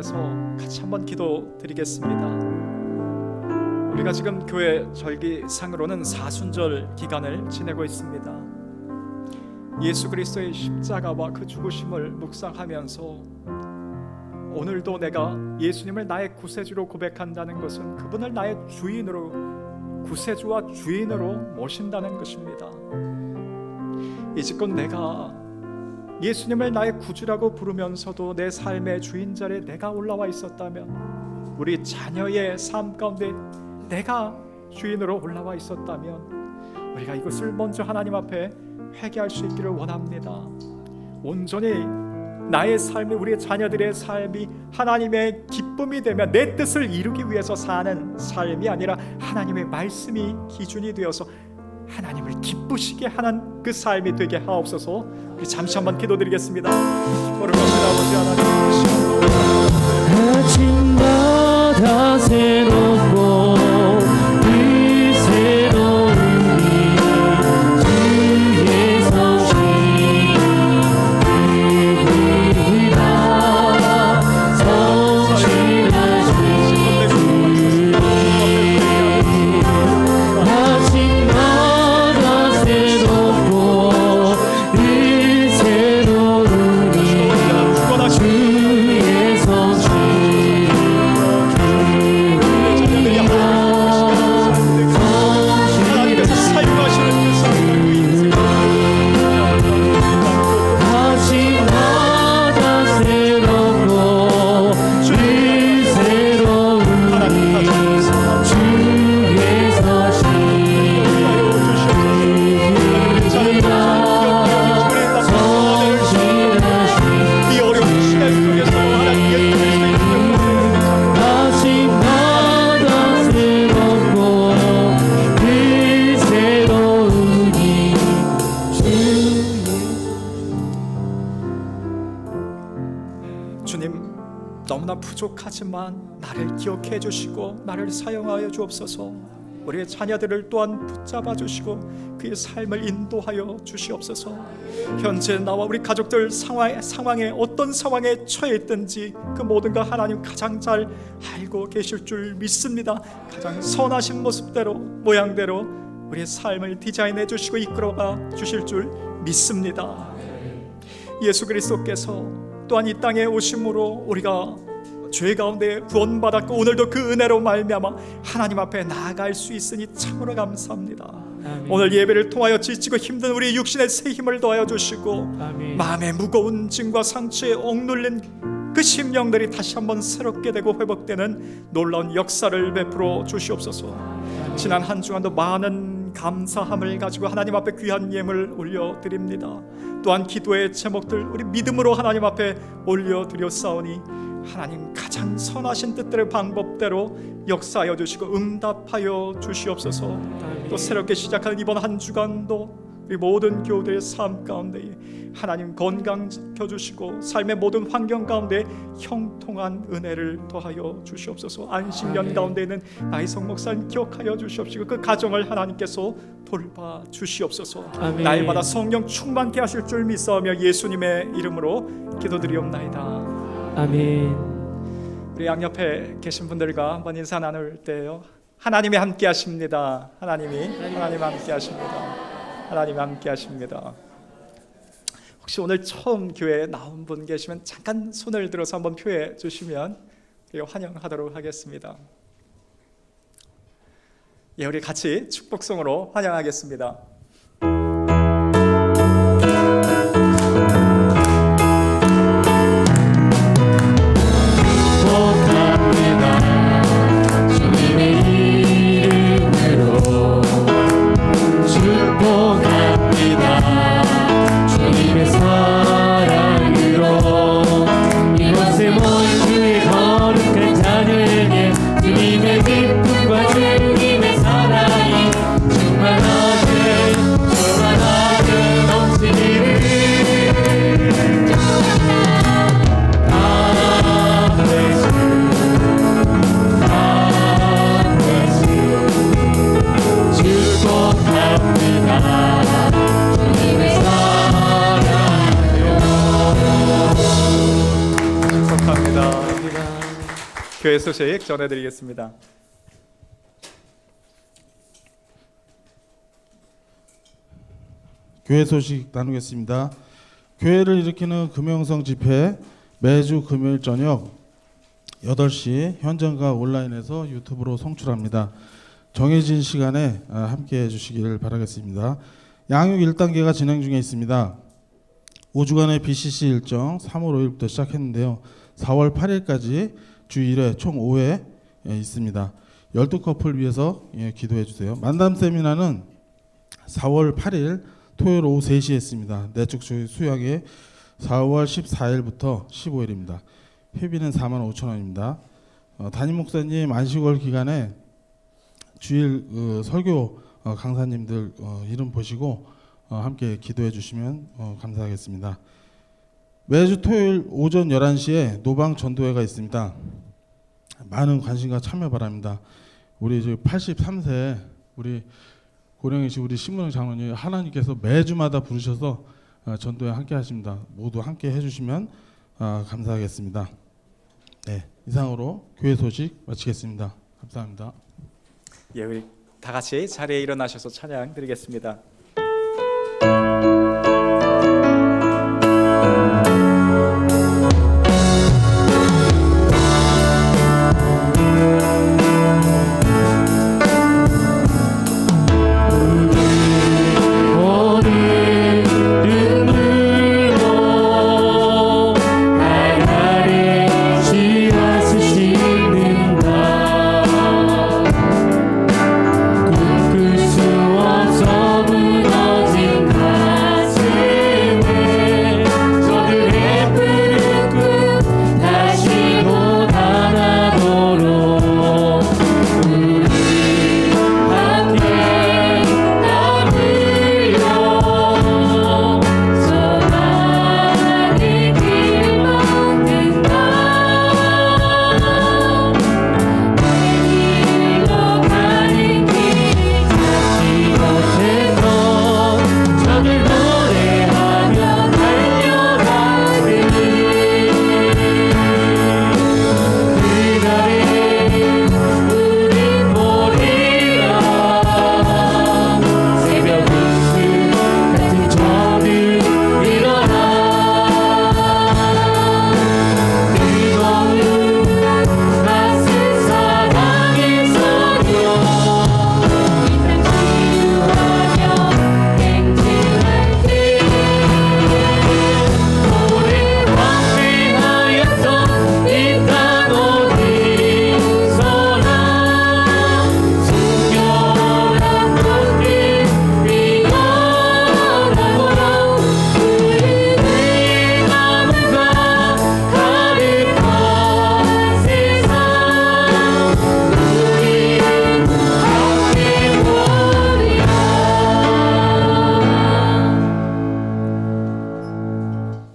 통해서 같이 한번 기도드리겠습니다. 우리가 지금 교회 절기상으로는 사순절 기간을 지내고 있습니다. 예수 그리스도의 십자가와 그 죽으심을 묵상하면서 오늘도 내가 예수님을 나의 구세주로 고백한다는 것은 그분을 나의 주인으로, 구세주와 주인으로 모신다는 것입니다. 이제껏 내가 예수님을 나의 구주라고 부르면서도 내 삶의 주인 자리에 내가 올라와 있었다면, 우리 자녀의 삶 가운데 내가 주인으로 올라와 있었다면, 우리가 이것을 먼저 하나님 앞에 회개할 수 있기를 원합니다. 온전히 나의 삶이, 우리의 자녀들의 삶이 하나님의 기쁨이 되면, 내 뜻을 이루기 위해서 사는 삶이 아니라 하나님의 말씀이 기준이 되어서 하나님을 기쁘시게 하는 그 삶이 되게 하옵소서. 우리 잠시 한번 기도드리겠습니다. 거룩하신 아버지 하나님, 아침마다 새롭고 이 새로운 주의 성신 그분이라 성실하신 아침마다 새롭고 이 새로운 주의 성신 하나님께서 사용하시는 그 삶을 인생 아침마다 새롭고 이 새로운 주의 성신 이 어려운 시간 속에서 하나님께 드릴 수 있는 아침마다 새롭고 이 새로운 주님, 너무나 부족하지만 나를 기억해 주시고 나를 사용하여 주옵소서. 우리의 자녀들을 또한 붙잡아 주시고 그의 삶을 인도하여 주시옵소서. 현재 나와 우리 가족들 상황에 어떤 상황에 처해 있든지 그 모든 거 하나님 가장 잘 알고 계실 줄 믿습니다. 가장 선하신 모습대로, 모양대로 우리의 삶을 디자인해 주시고 이끌어가 주실 줄 믿습니다. 예수 그리스도께서 또한 이 땅에 오심으로 우리가 죄 가운데 구원받았고 오늘도 그 은혜로 말미암아 하나님 앞에 나아갈 수 있으니 참으로 감사합니다. 아멘. 오늘 예배를 통하여 지치고 힘든 우리 육신의 새 힘을 더하여 주시고 아멘. 마음의 무거운 짐과 상처에 억눌린 그 심령들이 다시 한번 새롭게 되고 회복되는 놀라운 역사를 베풀어 주시옵소서. 지난 한 주간도 많은 감사함을 가지고 하나님 앞에 귀한 예물 올려드립니다. 또한 기도의 제목들 우리 믿음으로 하나님 앞에 올려드렸사오니 하나님 가장 선하신 뜻대로 방법대로 역사하여 주시고 응답하여 주시옵소서. 또 새롭게 시작하는 이번 한 주간도 우리 모든 교우들의 삶 가운데 하나님 건강 지켜주시고 삶의 모든 환경 가운데 형통한 은혜를 더하여 주시옵소서. 안식년 가운데 있는 나이성 목사님 기억하여 주시옵시고 그 가정을 하나님께서 돌봐 주시옵소서. 아멘. 날마다 성령 충만케 하실 줄 믿사오며 예수님의 이름으로 기도드리옵나이다. 아멘. 우리 양옆에 계신 분들과 한번 인사 나눌 때요, 하나님이 함께 하십니다. 하나님이 함께 하십니다. 하나님이 함께 하십니다. 혹시 오늘 처음 교회에 나온 분 계시면 잠깐 손을 들어서 한번 표해 주시면 환영하도록 하겠습니다. 예, 우리 같이 축복송으로 환영하겠습니다. 교회 소식 전해드리겠습니다. 교회 소식 나누겠습니다. 교회를 일으키는 금영성 집회 매주 금요일 저녁 8시 현장과 온라인에서 유튜브로 송출합니다. 정해진 시간에 함께해 주시기를 바라겠습니다. 양육 1단계가 진행 중에 있습니다. 5주간의 BCC 일정 3월 5일부터 시작했는데요. 4월 8일까지 주 1회 총 5회 있습니다. 12커플 위해서 기도해 주세요. 만담 세미나는 4월 8일 토요일 오후 3시에 있습니다. 내적 수양회 4월 14일부터 15일입니다. 회비는 45,000원입니다. 담임 목사님 안식월 기간에 주일 설교 강사님들 이름 보시고 함께 기도해 주시면 감사하겠습니다. 매주 토요일 오전 11시에 노방 전도회가 있습니다. 많은 관심과 참여 바랍니다. 우리 83세 우리 고령이신 우리 신문영 장로님 하나님께서 매주마다 부르셔서 전도회 함께 하십니다. 모두 함께 해주시면 감사하겠습니다. 네, 이상으로 교회 소식 마치겠습니다. 감사합니다. 예, 우리 다 같이 자리에 일어나셔서 찬양 드리겠습니다.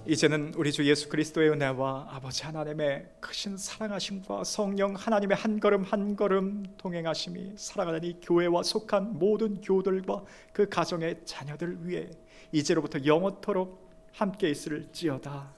이제는 우리 주 예수 그리스도의 은혜와 아버지 하나님의 크신 사랑하심과 성령 하나님의 한 걸음 한 걸음 동행하심이 사랑하는 이 교회와 속한 모든 교우들과 그 가정의 자녀들 위해 이제로부터 영원토록 함께 있을지어다.